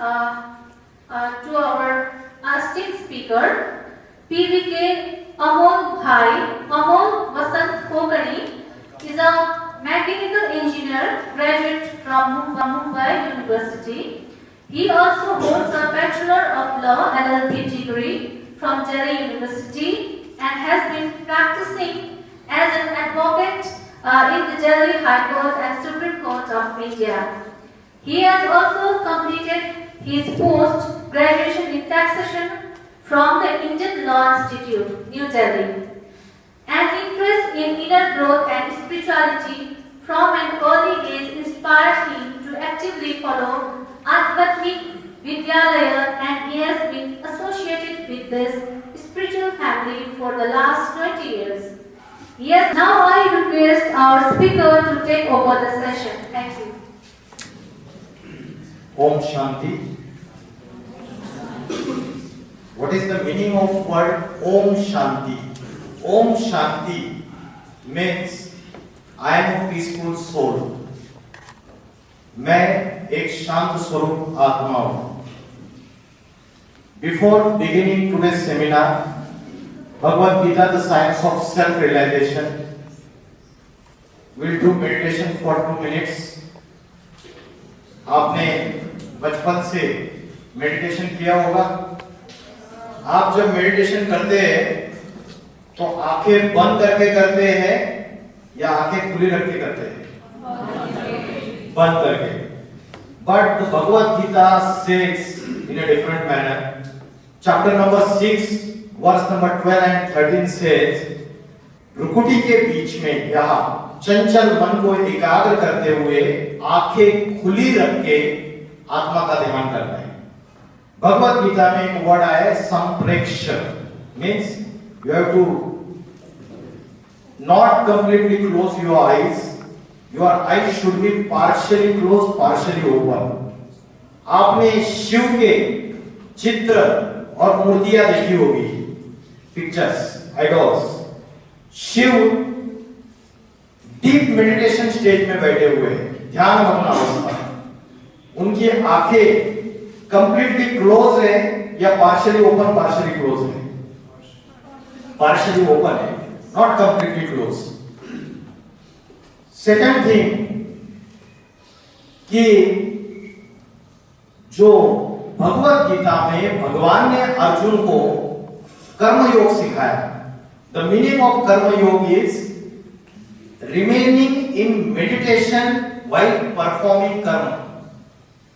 to our esteemed speaker, PVK Amol Bhai. Amol Vasant Kokani is a mechanical engineer graduate from Mumbai University. He also holds a Bachelor of Law LLB degree from Delhi University and has been practicing as an advocate in the Delhi High Court and Supreme Court of India. He has also completed his post-graduation in taxation from the Indian Law Institute, New Delhi. An interest in inner growth and spirituality from an early age inspired him to actively follow Adhyatmik Vidyalaya, and he has been associated with this spiritual family for the last 20 years. Yes, now I request our speaker to take over the session. Thank you. Om Shanti. What is the meaning of word Om Shanti? Om Shanti means I am a peaceful soul. मैं एक शांत स्वरूप आत्मा हूँ. Before beginning today's seminar, Bhagavad Gita, the science of self-realization, we'll do meditation for 2 minutes. आपने बचपन से meditation किया होगा. आप जब मेडिटेशन करते हैं तो आंखें बंद करके करते हैं या आंखें खुली रख के करते हैं? बंद करके. But the Bhagavad Gita says in a different manner. Chapter number 6, verse number 12 and 13 says, भ्रुकुटी के बीच में यहाँ चंचल मन को एकाग्र करते हुए आंखें खुली रख के आत्मा का ध्यान करना है. भगवत गीता में एक वर्ड आया है संप्रेक्ष. Means you have to not completely close your eyes. Your eyes should be partially close, partially open. आपने शिव के चित्र और मूर्तियां देखी होगी, pictures, idols. Shiva deep meditation stage में बैठे हुए हैं, ध्यान मग्न अवस्था. उनकी आंखें कंप्लीटली क्लोज है या पार्शियली ओपन, पार्शियली क्लोज है? पार्शियली ओपन है, not completely close. Second thing कि जो भगवत गीता में भगवान ने अर्जुन को कर्म योग सिखाया. द मीनिंग ऑफ कर्म योग is remaining in meditation while performing कर्म.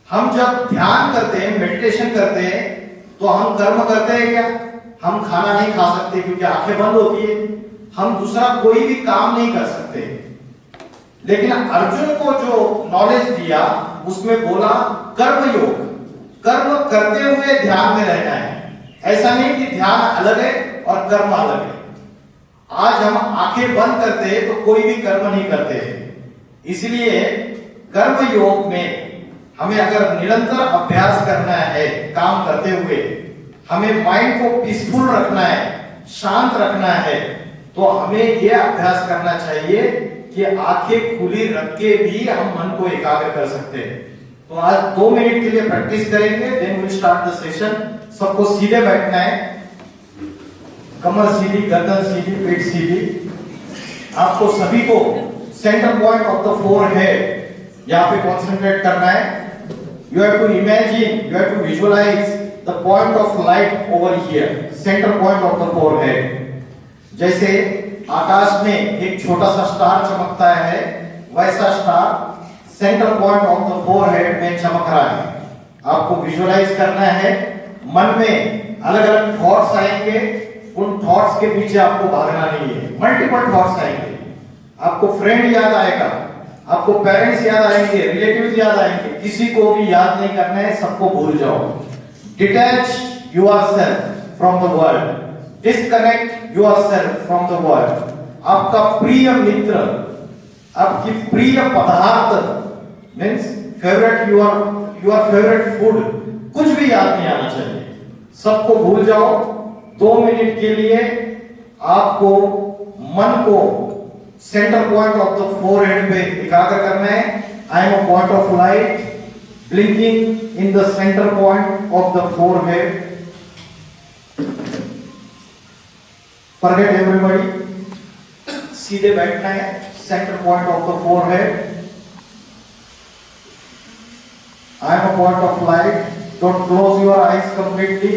हम जब ध्यान करते हैं, मेडिटेशन करते हैं, तो हम कर्म करते हैं क्या? हम खाना नहीं खा सकते क्योंकि आंखें बंद होती है. हम दूसरा कोई भी काम नहीं कर सकते. लेकिन अर्जुन को जो नॉलेज दिया उसमें बोला कर्म योग. कर्म करते हुए ध्यान में रहना है. ऐसा नहीं कि ध्यान अलग है और कर्म अलग है. आज हम आंखें बंद करते हैं तो कोई भी कर्म नहीं करते हैं. इसलिए कर्म योग में हमें अगर निरंतर अभ्यास करना है, काम करते हुए हमें माइंड को पीसफुल रखना है, शांत रखना है, तो हमें यह अभ्यास करना चाहिए कि आंखें खुली रख के भी हम मन को एकाग्र कर सकते हैं. तो आज 2 मिनट के लिए प्रैक्टिस करेंगे, then will start the session. सबको सीधे बैठना है, कमर सीधी, गर्दन सीधी, पेट सीधी. आपको सभी को centre point of the forehead यहाँ पे कंसंट्रेट करना है. You have to imagine, you have to visualise the point of light over here, centre point of the forehead. जैसे आकाश में एक छोटा सा स्टार चमकता है, वैसा star centre point of the forehead में चमक रहा है. आपको विजुअलाइज करना है. मन में अलग अलग थॉट्स आएंगे, उन थॉट्स के पीछे आपको भागना नहीं है. मल्टीपल थॉट्स आएंगे. आपको फ्रेंड याद आएगा, आपको पेरेंट्स याद आएंगे, रिलेटिव्स याद आएंगे. किसी को भी याद नहीं करना है, सबको भूल जाओ. Detach yourself from the world, disconnect yourself from the world. आपका प्रिय मित्र, आपकी प्रिय पदार्थ, means favourite, your favourite food, कुछ भी याद नहीं आना चाहिए. सबको भूल जाओ. 2 मिनट के लिए आपको मन को centre point of the forehead पे एकाग्र करना है. I am a point of light. blinking in the center point of the forehead. Forget everybody. सीधे बैठना है, center point of the forehead. I am a point of light. Don't close your eyes completely.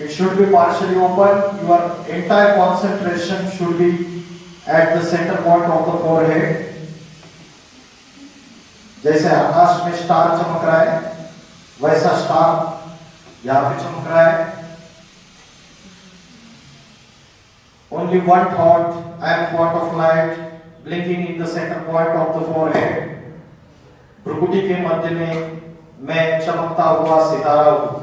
It should be partially open. Your entire concentration should be at the center point of the forehead. जैसे आकाश में star चमक रहा है, वैसा star यहाँ पे चमक रहा है. Only one thought, I am a point of light blinking in the center point of the forehead. भ्रुकुटी के मध्य में मैं चमकता हुआ सितारा हूँ.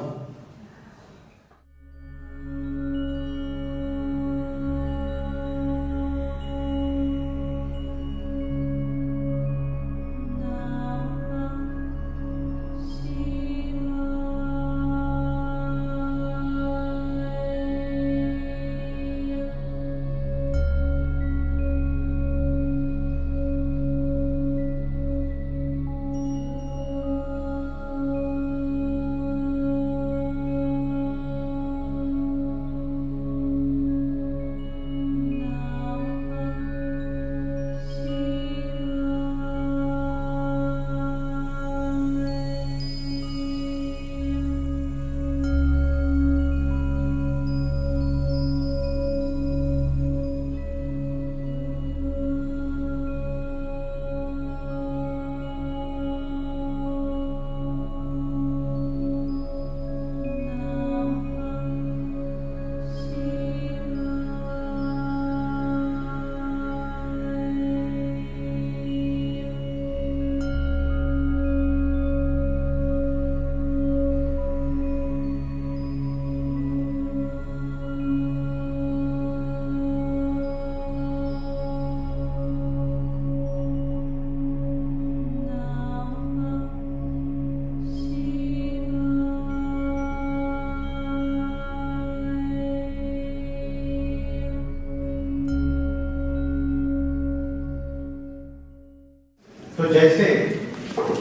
तो जैसे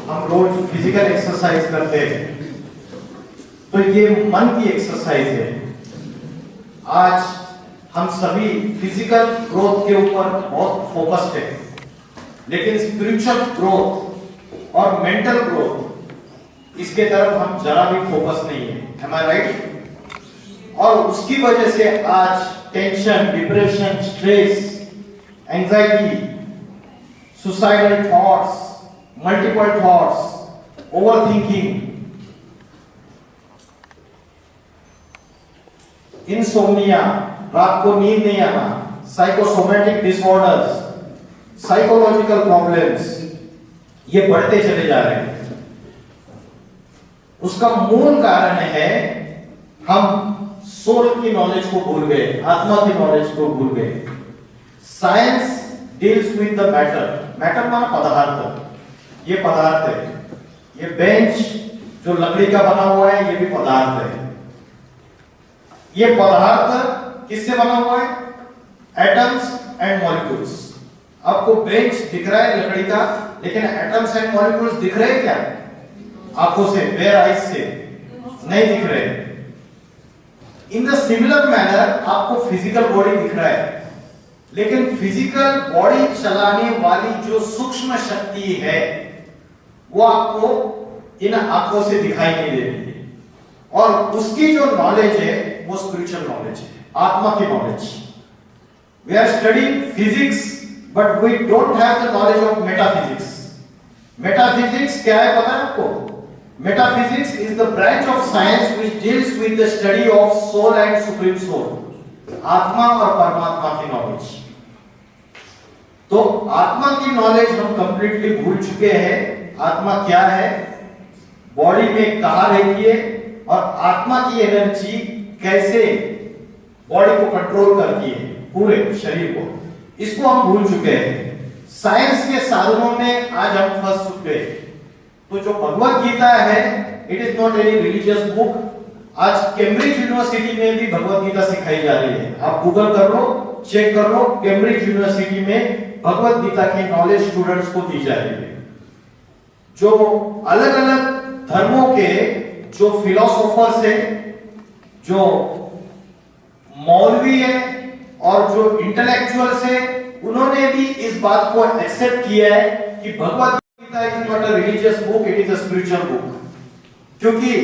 हम रोज फिजिकल एक्सरसाइज करते हैं, तो ये मन की एक्सरसाइज है. आज हम सभी फिजिकल ग्रोथ के ऊपर बहुत फोकस्ड है, लेकिन स्पिरिचुअल ग्रोथ और मेंटल ग्रोथ इसके तरफ हम जरा भी फोकस नहीं है. Am I right? और उसकी वजह से आज tension, depression, stress, anxiety, suicidal thoughts, multiple thoughts, overthinking, insomnia, रात को नींद नहीं आना, psychosomatic disorders, psychological problems, ये बढ़ते चले जा रहे हैं. उसका मूल कारण है हम सोल की नॉलेज को भूल गए, आत्मा की नॉलेज को भूल गए. Science deals with the matter. Matter माना पदार्थ. ये पदार्थ है. ये बेंच जो लकड़ी का बना हुआ है, ये भी पदार्थ है. ये पदार्थ किससे बना हुआ है? Atoms and molecules. आपको बेंच दिख रहा है लकड़ी का, लेकिन एटम्स एंड मॉलिक्यूल्स दिख रहे हैं क्या? आंखों से, बेयर आइज से नहीं दिख रहे. इन द सिमिलर मैनर आपको फिजिकल बॉडी दिख रहा है, लेकिन फिजिकल बॉडी चलाने वाली जो सूक्ष्म शक्ति है वो आपको इन आंखों से दिखाई नहीं दे रही है. और उसकी जो नॉलेज है वो स्पिरिचुअल नॉलेज है, आत्मा की knowledge. We are studying physics but we don't have the knowledge of metaphysics. Metaphysics क्या है पता है आपको? Metaphysics is the branch of science which deals with the study of soul and supreme soul. आत्मा और परमात्मा की नॉलेज. तो आत्मा की नॉलेज हम कंप्लीटली भूल चुके हैं. आत्मा क्या है, बॉडी में कहां रहती है, और आत्मा की एनर्जी कैसे बॉडी को कंट्रोल करती है, पूरे शरीर को, इसको हम भूल चुके हैं. साइंस के साधनों में आज हम फंस चुके हैं. तो जो भगवत गीता है, it is not any religious book. आज कैम्ब्रिज यूनिवर्सिटी में भी भगवत गीता सिखाई जा रही है. आप गूगल कर लो, चेक कर लो, कैम्ब्रिज यूनिवर्सिटी में भगवत गीता की नॉलेज स्टूडेंट्स को दी जा रही है. जो अलग अलग धर्मों के जो फिलोसोफर्स है, जो मौलवी है और जो इंटेलेक्चुअल्स है, उन्होंने भी इस बात को एक्सेप्ट किया है कि Bhagavad Gita is not a religious book, it is a spiritual book. क्योंकि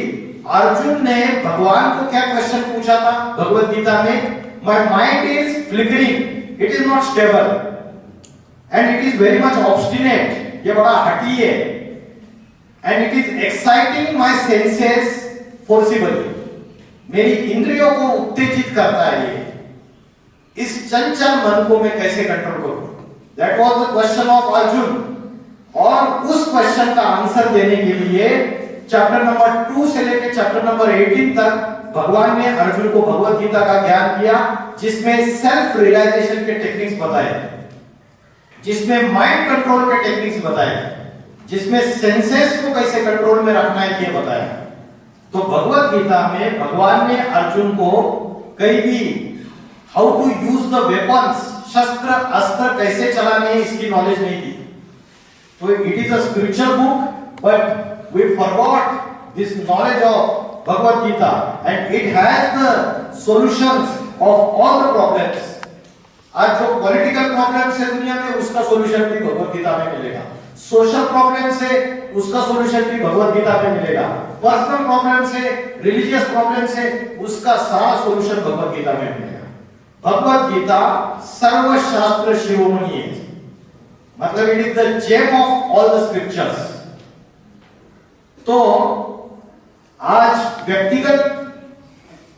अर्जुन ने भगवान को क्या क्वेश्चन पूछा था भगवत गीता में? My mind is flickering, it is not stable and it is very much obstinate, ये बड़ा हठी है, and it is exciting my senses forcibly, मेरी इंद्रियों को उत्तेजित करता है ये, इस चंचल मन को मैं कैसे कंट्रोल करूं? That was the question of Arjun. और उस क्वेश्चन का आंसर देने के लिए चैप्टर नंबर 2 से लेकर चैप्टर नंबर 18 तक भगवान ने अर्जुन को भगवत गीता का ज्ञान किया, जिसमें सेल्फ रियलाइजेशन के टेक्निक्स बताए, जिसमें माइंड कंट्रोल के टेक्निक्स बताए, जिसमें सेंसेस को कैसे कंट्रोल में रखना है ये बताया। तो भगवत गीता में भगवान ने अर्जुन को कहीं भी how to use the weapons, शस्त्र अस्त्र कैसे चलाने हैं इसकी नॉलेज नहीं दी। तो it is a spiritual book, but we forgot this knowledge of Bhagavad Gita, and it has the solutions of all the problems. आज जो पॉलिटिकल प्रॉब्लम्स है दुनिया में, उसका सॉल्यूशन भी भगवत गीता में मिलेगा। सोशल प्रॉब्लम्स है, उसका सॉल्यूशन भी भगवत गीता में मिलेगा। पर्सनल प्रॉब्लम्स है, रिलीजियस प्रॉब्लम्स है, उसका सारा सॉल्यूशन भगवत गीता में मिलेगा। भगवत गीता सर्वशास्त्र शिरोमणि है, मतलब it is the gem of all the scriptures. तो आज व्यक्तिगत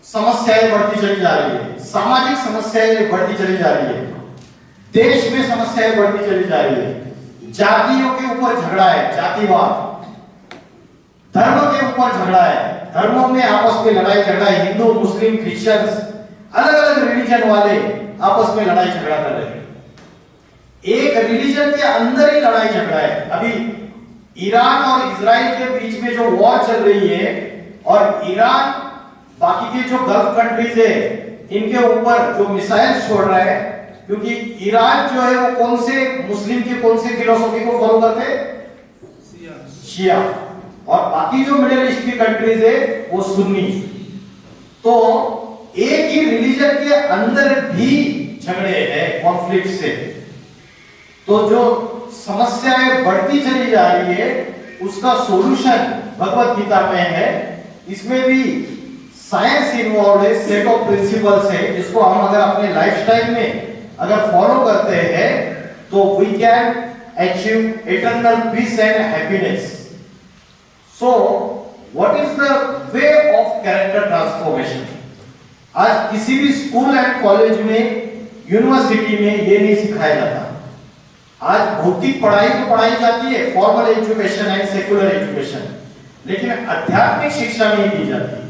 समस्याएं बढ़ती चली जा रही है, सामाजिक समस्याएं बढ़ती चली जा रही है, देश में समस्याएं बढ़ती चली जा रही है, जातियों के ऊपर झगड़ा है, जातिवाद, धर्म के ऊपर झगड़ा है, धर्मों में आपस में लड़ाई झगड़ा है, हिंदू मुस्लिम क्रिश्चियंस अलग अलग रिलीजन वाले आपस में लड़ाई झगड़ा कर रहे हैं, एक रिलीजन के अंदर ही लड़ाई झगड़ा है। अभी ईरान और इजराइल के बीच में जो वॉर चल रही है, और ईरान बाकी के जो गल्फ कंट्रीज है इनके ऊपर जो मिसाइल छोड़ रहा है, क्योंकि ईरान जो है वो कौन से मुस्लिम की कौन सी फिलोसॉफी को फॉलो करते हैं? शिया। और बाकी जो मिडिल ईस्ट की कंट्रीज है वो सुन्नी। तो एक ही रिलीजन के अंदर भी झगड़े हैं, कॉन्फ्लिक्ट से। तो जो समस्याएं बढ़ती चली जा रही है, उसका सॉल्यूशन भगवत गीता में है। इसमें भी साइंस इन्वॉल्व है, सेट ऑफ प्रिंसिपल्स है, जिसको हम अगर अपने लाइफस्टाइल में अगर फॉलो करते हैं तो we can achieve eternal peace and happiness. So what is the way of character transformation? आज किसी भी स्कूल एंड कॉलेज में, यूनिवर्सिटी में ये नहीं सिखाया जाता। आज भौतिक पढ़ाई तो पढ़ाई जाती है, formal education and secular education, लेकिन आध्यात्मिक शिक्षा नहीं दी जाती।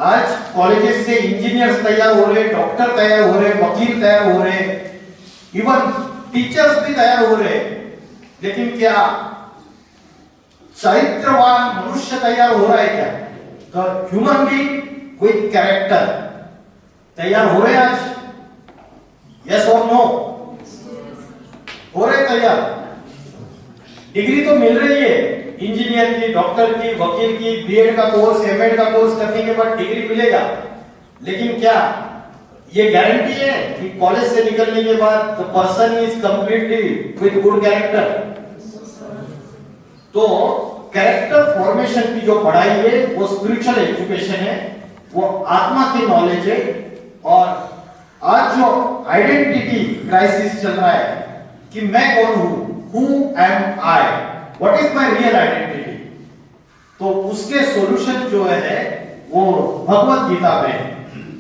आज कॉलेजेस से इंजीनियर्स तैयार हो रहे, डॉक्टर तैयार हो रहे, वकील तैयार हो रहे, इवन टीचर्स भी तैयार हो रहे, लेकिन क्या चरित्रवान मनुष्य तैयार हो रहा है क्या? तो ह्यूमन बीइंग विद कैरेक्टर तैयार हो रहे आज? यस और नो? हो रहे तैयार? डिग्री तो मिल रही है, इंजीनियर की, डॉक्टर की, वकील की, बीएड का कोर्स, एमएड का कोर्स करने के बाद डिग्री मिलेगा, लेकिन क्या ये गारंटी है कि कॉलेज से निकलने के बाद the person is completely with good character? तो कैरेक्टर फॉर्मेशन की जो पढ़ाई है वो स्पिरिचुअल एजुकेशन है, वो आत्मा की नॉलेज है। और आज जो आइडेंटिटी क्राइसिस चल रहा है कि मैं कौन हूं, who am I, what is my real identity, तो उसके सॉल्यूशन जो है वो भगवत गीता में।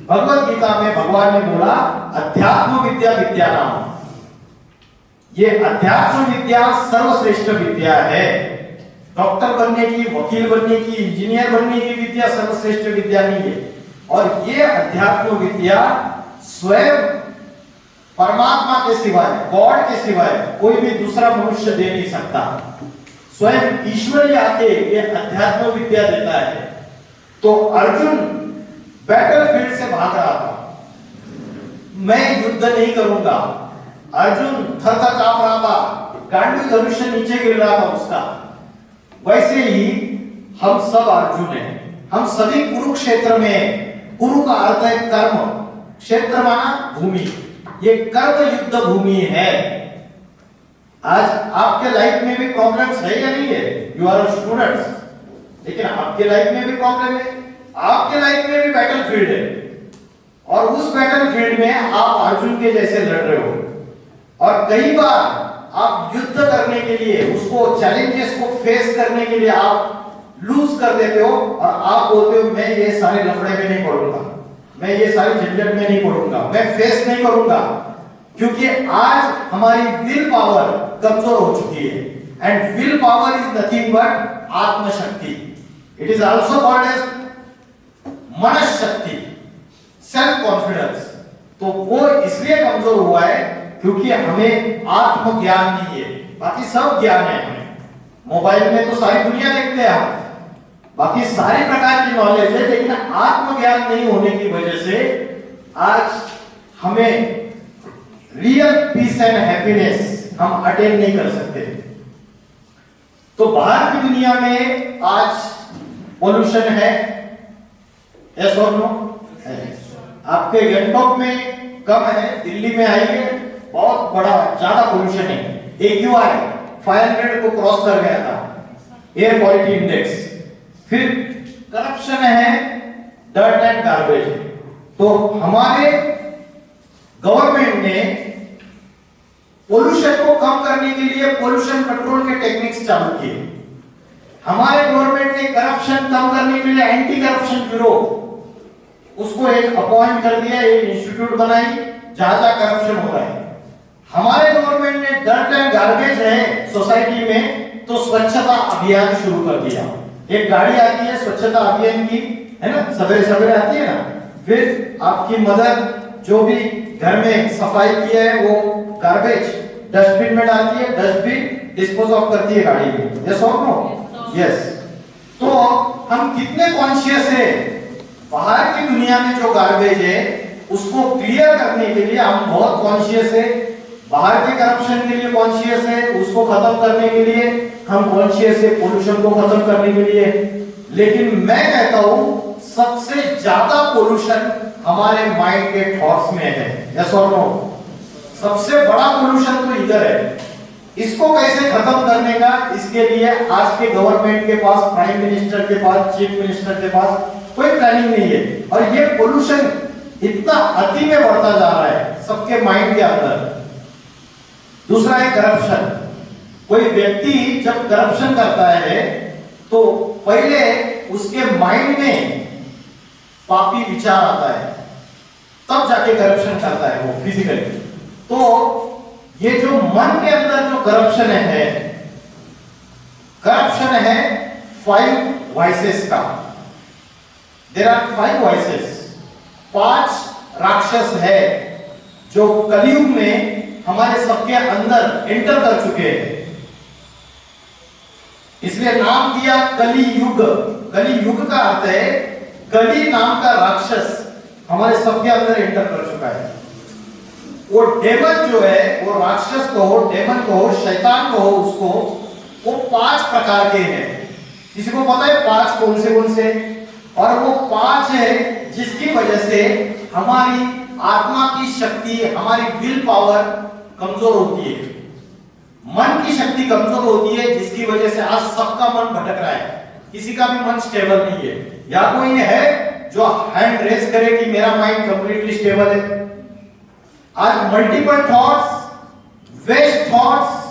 भगवत गीता में भगवान ने बोला अध्यात्म विद्या विद्या नाम, ये अध्यात्म विद्या सर्वश्रेष्ठ विद्या है। डॉक्टर बनने की, वकील बनने की, इंजीनियर बनने की विद्या सर्वश्रेष्ठ विद्या नहीं है। और ये अध्यात्म विद्या स्वयं परमात्मा के सिवाय, गॉड के सिवाय कोई भी दूसरा मनुष्य दे नहीं सकता। स्वयं ईश्वर ही आके ये अध्यात्म विद्या देता है। तो अर्जुन बैटलफील्ड से भाग रहा था, मैं युद्ध नहीं करूंगा। अर्जुन थर थर कांप रहा था, गांडी धनुष नीचे गिर रहा था उसका, वैसे ही हम सब अर्जुन हैं। हम सभी कुरुक्षेत्र में, कुरु का अर्थ है कर्म, क्षेत्र माना भूमि, ये कर्म युद्ध भूमि है। आज आपके लाइफ में भी प्रॉब्लम्स है या नहीं है? यू आर स्टूडेंट्स, लेकिन आपके लाइफ में भी प्रॉब्लम है, आपके लाइफ में भी बैटलफील्ड है, और उस बैटलफील्ड में आप अर्जुन के जैसे लड़ रहे हो, और कई बार आप युद्ध करने के लिए, उसको चैलेंजेस को फेस करने के लिए आप लूज कर देते हो, और आप बोलते हो मैं ये सारे लफड़े में नहीं पड़ूंगा, मैं ये सारे झंझट में नहीं पड़ूंगा, मैं फेस नहीं करूंगा, क्योंकि आज हमारी विल पावर कमजोर हो चुकी है। And will power is nothing but आत्मशक्ति। It is also called as मनशक्ति, सेल्फ कॉन्फिडेंस। तो वो इसलिए कमजोर हुआ है क्योंकि हमें आत्मज्ञान नहीं है। बाकी सब ज्ञान है हमें, मोबाइल में तो सारी दुनिया देखते हैं हम, बाकी सारे प्रकार की नॉलेज है, लेकिन आत्मज्ञान नहीं होने की वजह से आज हमें रियल पीस एंड हैप्पीनेस हम अटेन नहीं कर सकते। तो बाहर की दुनिया में आज पोल्यूशन है, यस और नो? आपके गैंगटॉक में कम है, दिल्ली में आइए बहुत बड़ा ज्यादा पोल्यूशन है। AQI 500 को क्रॉस कर गया था, एयर क्वालिटी इंडेक्स। फिर करप्शन है, डर्ट एंड गार्बेज। तो हमारे गवर्नमेंट ने पोल्यूशन को कम करने के लिए पोल्यूशन कंट्रोल के टेक्निक्स चालू किए। हमारे गवर्नमेंट ने करप्शन कम करने के लिए एंटी करप्शन ब्यूरो, उसको एक अपॉइंट कर दिया, एक इंस्टीट्यूट बनाई जहां जहां करप्शन हो रहा है। हमारे गवर्नमेंट ने डर्ट एंड गार्बेज है सोसाइटी में, तो स्वच्छता अभियान शुरू कर दिया। एक गाड़ी आती है स्वच्छता अभियान की, है ना, सवेरे सवेरे आती है ना, फिर आपकी मदर जो भी घर में सफाई की है वो गार्बेज डस्टबिन में डालती है, डस्टबिन डिस्पोज ऑफ करती है गाड़ी में। यस और नो? यस। तो हम कितने कॉन्शियस है, बाहर की दुनिया में जो गार्बेज है उसको क्लियर करने के लिए हम बहुत कॉन्शियस है, बाहर के करप्शन के लिए कॉन्शियस है, उसको खत्म करने के लिए हम कॉन्शियस है, पोल्यूशन को खत्म करने के लिए। लेकिन मैं कहता हूं सबसे ज्यादा पोल्यूशन हमारे माइंड के थॉट्स में है। यस और नो? सबसे बड़ा पोल्यूशन तो इधर है। इसको कैसे खत्म करने का, इसके लिए आज के गवर्नमेंट के पास, प्राइम मिनिस्टर के पास, चीफ मिनिस्टर के पास कोई प्लानिंग नहीं है। और ये पोल्यूशन इतना अति में बढ़ता जा रहा है सबके माइंड के अंदर। दूसरा है करप्शन। कोई व्यक्ति जब करप्शन करता है तो पहले उसके माइंड में पापी विचार आता है, तब जाके करप्शन करता है वो फिजिकली। तो ये जो मन के अंदर जो करप्शन है 5 वाइसेस का। देयर आर 5 वाइसेस, 5 राक्षस है जो कलयुग में हमारे सबके अंदर एंटर कर चुके हैं। इसलिए नाम दिया कली युग। कली युग का अर्थ है कली नाम का राक्षस हमारे सबके अंदर एंटर कर चुका है। वो डेमन जो है, वो राक्षस को हो, डेमन को हो, शैतान को हो, उसको वो 5 प्रकार के हैं। किसी को पता है 5 कौन से? और वो 5 है जिसकी वजह से हमारी आत्मा की शक्ति, हमारी विल पावर कमजोर होती है, मन की शक्ति कमजोर होती है, जिसकी वजह से आज सबका मन भटक रहा है, किसी का भी मन स्टेबल नहीं है। या कोई है जो हैंड रेज करे कि मेरा माइंड कंप्लीटली स्टेबल है? आज मल्टीपल थॉट्स, वेस्ट थॉट्स,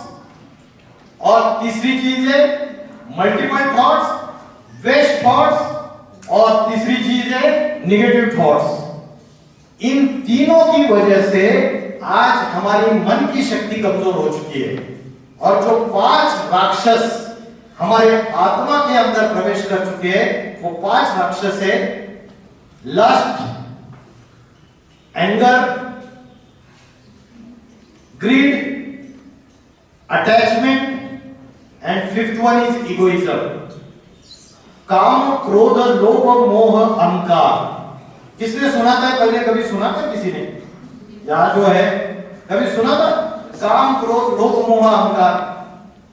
और तीसरी चीज है मल्टीपल थॉट्स, वेस्ट थॉट्स, और तीसरी चीज है निगेटिव थॉट्स। इन तीनों की वजह से आज हमारी मन की शक्ति कमजोर हो चुकी है। और जो 5 राक्षस हमारे आत्मा के अंदर प्रवेश कर चुके हैं, वो 5 राक्षस है lust, anger, greed, attachment, and 5th one is egoism. काम, क्रोध, लोभ, मोह, अहंकार। किसने सुना था पहले? कभी सुना था किसी ने? यहां जो है कभी सुना था? काम, क्रोध, लोभ, मोह, अहंकार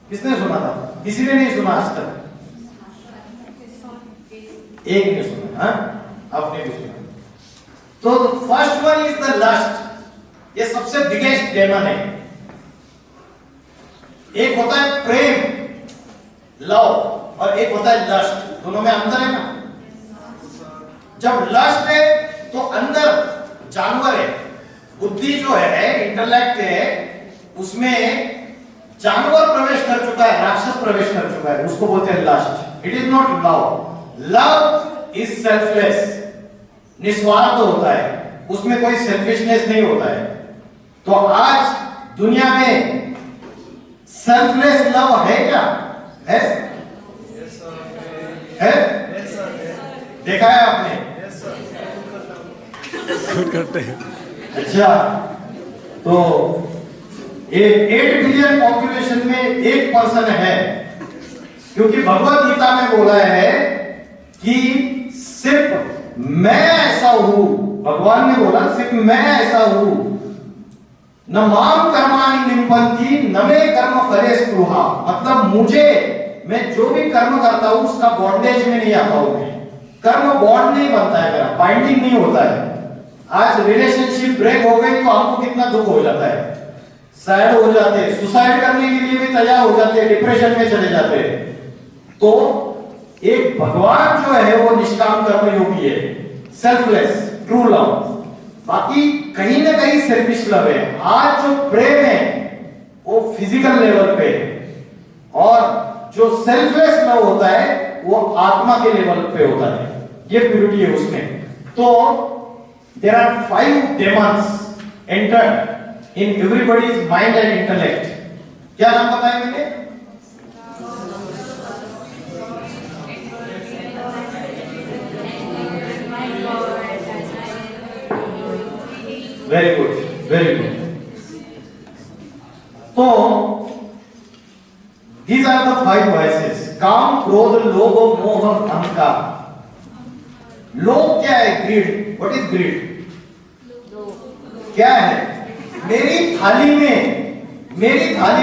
किसने सुना था? किसी ने नहीं सुना आज तक। एक ने सुना, हाँ आपने भी सुना। तो first one is the lust, ये सबसे बिगेस्ट डेमन है। एक होता है प्रेम, लव, और एक होता है लस्ट, दोनों में अंतर है ना। जब लस्ट है तो अंदर जानवर है, बुद्धि जो है, इंटेलेक्ट है, उसमें जानवर प्रवेश कर चुका है, राक्षस प्रवेश कर चुका है, उसको बोलते हैं lust. It is not love. Love is selfless, निस्वार्थ होता है, उसमें कोई सेल्फिशनेस नहीं होता है। तो आज दुनिया में सेल्फलेस लव है क्या? है? है? देखा है आपने? करते हैं। अच्छा, तो 8 बिलियन पॉपुलेशन में एक पर्सन है, क्योंकि भगवत गीता में बोला है कि सिर्फ मैं ऐसा हूं, भगवान ने बोला सिर्फ मैं ऐसा हूं, न माम कर्माणि निम्पन्ति न मे कर्म फले स्पृहा। मतलब मुझे, मैं जो भी कर्म करता हूं उसका बॉन्डेज में नहीं आता हूं। कर्म बॉन्ड नहीं बनता है मेरा, बाइंडिंग नहीं होता है। आज रिलेशनशिप ब्रेक हो गई तो हमको कितना दुख हो जाता है, सैड हो जाते हैं, सुसाइड करने के लिए भी तैयार हो जाते हैं, डिप्रेशन में चले जाते हैं। तो एक भगवान जो है वो निष्काम कर्म योगी है, सेल्फलेस, ट्रू लव। बाकी कहीं ना कहीं सेल्फिश लव है। आज जो प्रेम है वो फिजिकल लेवल पे है, और जो सेल्फलेस लव होता है वो आत्मा के लेवल पे होता है, ये प्यूरिटी है उसमें। तो there are 5 demons entered in everybody's mind and intellect. क्या नाम बताएं मुझे? Very good, very good. तो these are the 5 voices: काम, क्रोध, लोभ, मोह, अहंकार। लोभ क्या है? ग्रीड। What is greed? क्या है? मेरी थाली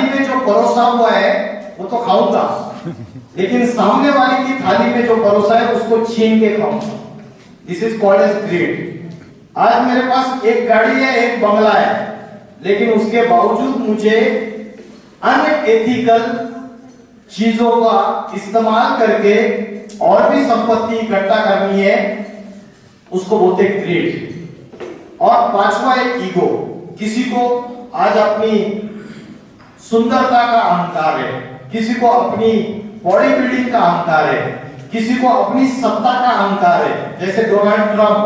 में जो परोसा हुआ है वो तो खाऊंगा, लेकिन सामने वाले की थाली में जो परोसा है उसको छीन के खाऊंगा। This is called as greed. आज मेरे पास एक गाड़ी है, एक बंगला है, लेकिन उसके बावजूद मुझे अनएथिकल चीजों का इस्तेमाल करके और भी संपत्ति इकट्ठा करनी है, उसको बोलते हैं ग्रीड। और 5वां है ईगो। किसी को आज अपनी सुंदरता का अहंकार है, किसी को अपनी बॉडी बिल्डिंग का अहंकार है, किसी को अपनी सत्ता का अहंकार है, जैसे Donald Trump,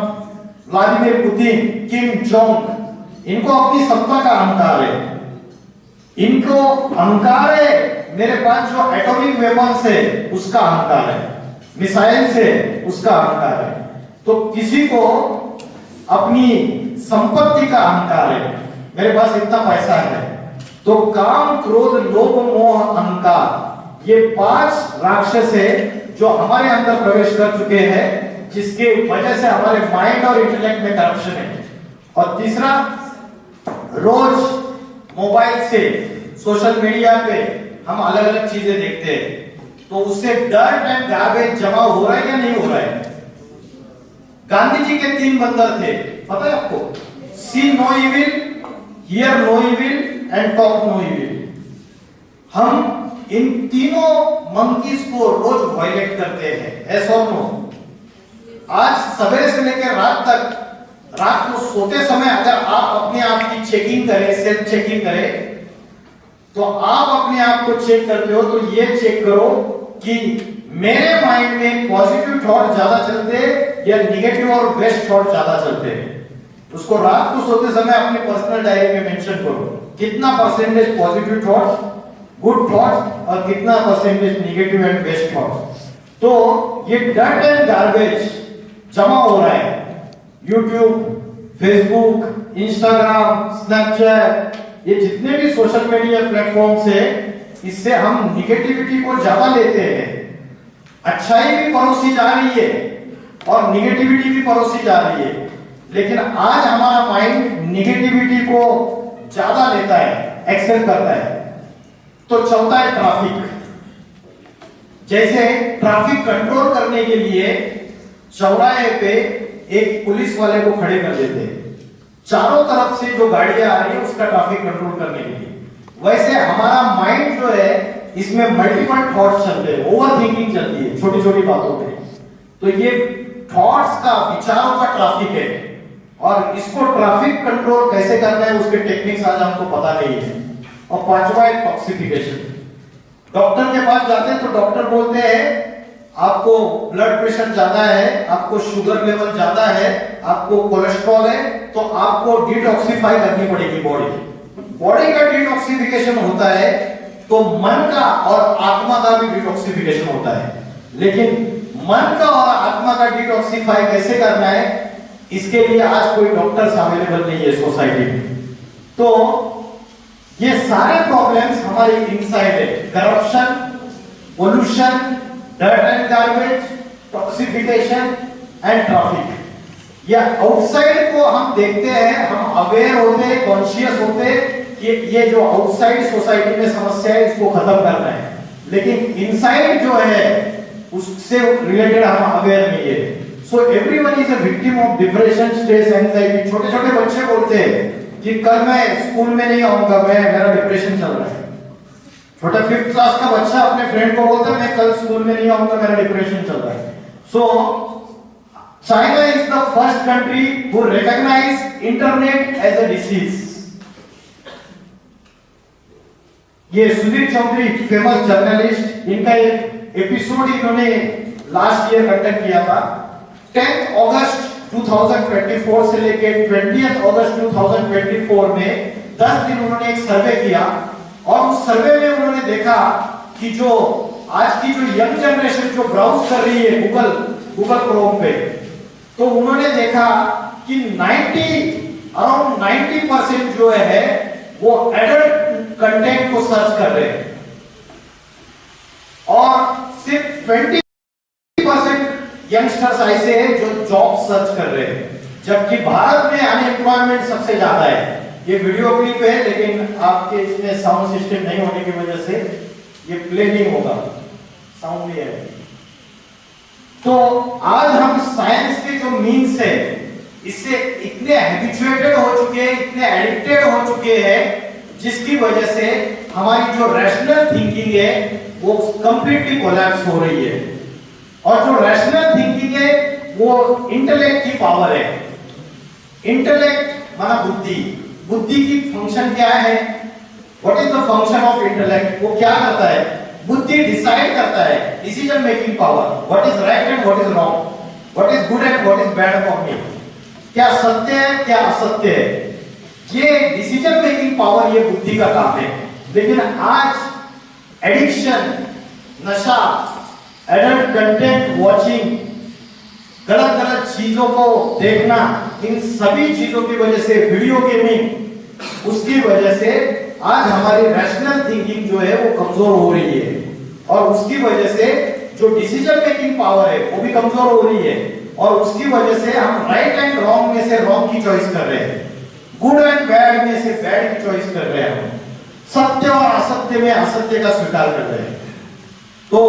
Vladimir Putin, Kim Jong, इनको अपनी सत्ता का अहंकार है। इनको अहंकार है मेरे पास जो एटॉमिक वेपन्स है उसका अहंकार है, मिसाइल से उसका अहंकार है। तो किसी को अपनी संपत्ति का अहंकार है, मेरे पास इतना पैसा है। तो काम, क्रोध, लोभ, मोह, अहंकार, ये 5 राक्षस है जो हमारे अंदर प्रवेश कर चुके हैं, जिसके वजह से हमारे माइंड और इंटेलेक्ट में करप्शन है। और तीसरा, रोज मोबाइल से, सोशल मीडिया पे हम अलग अलग चीजें देखते हैं, तो उससे डर्ट एंड गार्बेज जमा हो रहा है या नहीं हो रहा है? गांधी जी के 3 बंदर थे, पता है आपको? See no evil, hear no evil and talk no evil. हम इन तीनों मंकीज को रोज वायलेट करते हैं, यस और नो? आज सवेरे से लेकर रात तक, रात को सोते समय अगर आप अपने आप की चेकिंग करें, सेल्फ चेकिंग करें, तो आप अपने आप को चेक करते हो तो ये चेक करो कि मेरे माइंड में पॉजिटिव थॉट ज्यादा चलते हैं या निगेटिव और वेस्ट थॉट ज्यादा चलते हैं। उसको रात को सोते समय अपने पर्सनल डायरी में मेंशन करो, कितना percentage positive thoughts, good thoughts, और कितना percentage negative and waste thoughts. तो ये डर्ट एंड गार्बेज जमा हो रहा है। यूट्यूब, फेसबुक, इंस्टाग्राम, स्नैपचैट, ये जितने भी सोशल मीडिया प्लेटफॉर्म्स है, इससे हम निगेटिविटी को ज्यादा लेते हैं। अच्छाई भी परोसी जा रही है और निगेटिविटी भी परोसी जा रही है, लेकिन आज हमारा माइंड निगेटिविटी को ज्यादा लेता है, एक्सेप्ट करता है। तो चलता है ट्रैफिक। जैसे ट्रैफिक कंट्रोल करने के लिए चौराहे पे एक पुलिस वाले को खड़े कर देते हैं, चारों तरफ से जो गाड़ियां आ रही है उसका ट्रैफिक कंट्रोल करने के लिए। वैसे हमारा माइंड जो है इसमें मल्टीपल थॉट्स चलते हैं, ओवर थिंकिंग चलती है छोटी छोटी बातों पे। तो ये थॉट्स का, विचारों का ट्रैफिक है, और इसको ट्रैफिक कंट्रोल कैसे करना है उसके टेक्निक्स आज हमको पता नहीं है। और पांचवा है टॉक्सिफिकेशन। डॉक्टर के पास जाते हैं तो डॉक्टर बोलते हैं आपको ब्लड प्रेशर ज्यादा है, आपको शुगर लेवल ज्यादा है, आपको कोलेस्ट्रॉल है, तो आपको डिटॉक्सिफाई करनी पड़ेगी बॉडी का डिटॉक्सिफिकेशन होता है, तो मन का और आत्मा का भी डिटॉक्सिफिकेशन होता है। लेकिन मन का और आत्मा का डिटॉक्सिफाई कैसे करना है, इसके लिए आज कोई डॉक्टर्स अवेलेबल नहीं है सोसाइटी में। तो ये सारे प्रॉब्लम्स हमारे इनसाइड है, corruption, pollution, dirt and garbage, toxification and traffic. या आउटसाइड को हम देखते हैं, हम अवेयर होते, कॉन्शियस होते कि ये जो आउटसाइड सोसाइटी में समस्या है इसको खत्म करना है, लेकिन इनसाइड जो है उससे रिलेटेड हम अवेयर नहीं है। So everyone is a victim of depression, stress, anxiety. छोटे छोटे बच्चे बोलते हैं कि कल मैं स्कूल में नहीं आऊंगा, मेरा डिप्रेशन चल रहा है। छोटा 5th क्लास का बच्चा अपने फ्रेंड को बोलता है मैं कल स्कूल में नहीं आऊंगा, मेरा डिप्रेशन चल रहा है। So China is the first country who recognise internet as a disease. ये सुधीर चौधरी फेमस जर्नलिस्ट, इनका एक एपिसोड इन्होंने लास्ट ईयर कंडक्ट किया था। 10 अगस्त 2024 से लेके 20 अगस्त 2024 में 10 दिन उन्होंने एक सर्वे किया, और उस सर्वे में उन्होंने देखा कि जो आज की जो यंग जनरेशन जो ब्राउज कर रही है गूगल क्रोम पे, तो उन्होंने देखा कि अराउंड 90% जो है वो एडल्ट कंटेंट को सर्च कर रहे हैं, और सिर्फ 20% यंगस्टर्स ऐसे हैं जो जॉब सर्च कर रहे हैं। जबकि भारत में अनएम्प्लॉयमेंट सबसे ज्यादा है। ये वीडियो क्लिप है, लेकिन आपके इसमें साउंड सिस्टम नहीं होने की वजह से ये प्ले नहीं होगा, साउंड नहीं है। तो आज हम साइंस के जो मीन्स है इससे इतने हैबिचुएटेड हो चुके हैं, इतने एडिक्टेड हो चुके हैं, जिसकी वजह से हमारी जो रैशनल थिंकिंग है वो कंप्लीटली कोलैप्स हो रही है। और जो रैशनल थिंकिंग है वो इंटेलेक्ट की पावर है। इंटेलेक्ट माना बुद्धि। बुद्धि की फंक्शन क्या है? What is the function of intellect? वो क्या करता है? बुद्धि डिसाइड करता है, decision making power, what is right and what is wrong, what is good and what is bad for me, क्या सत्य है क्या असत्य है। ये डिसीजन मेकिंग पावर ये बुद्धि का काम है। लेकिन आज एडिक्शन, नशा, एडल्ट कंटेंट वॉचिंग, गलत गलत चीजों को देखना, इन सभी चीजों की वजह से, वीडियो गेमिंग, उसकी वजह से आज हमारी रैशनल थिंकिंग जो है वो कमजोर हो रही है, और उसकी वजह से जो डिसीजन मेकिंग पावर है वो भी कमजोर हो रही है, और उसकी वजह से हम राइट एंड रॉन्ग में से रॉन्ग की चॉइस कर रहे हैं, गुड एंड बैड में से बैड की चॉइस कर रहे हैं, सत्य और असत्य में असत्य का स्वीकार कर रहे हैं। तो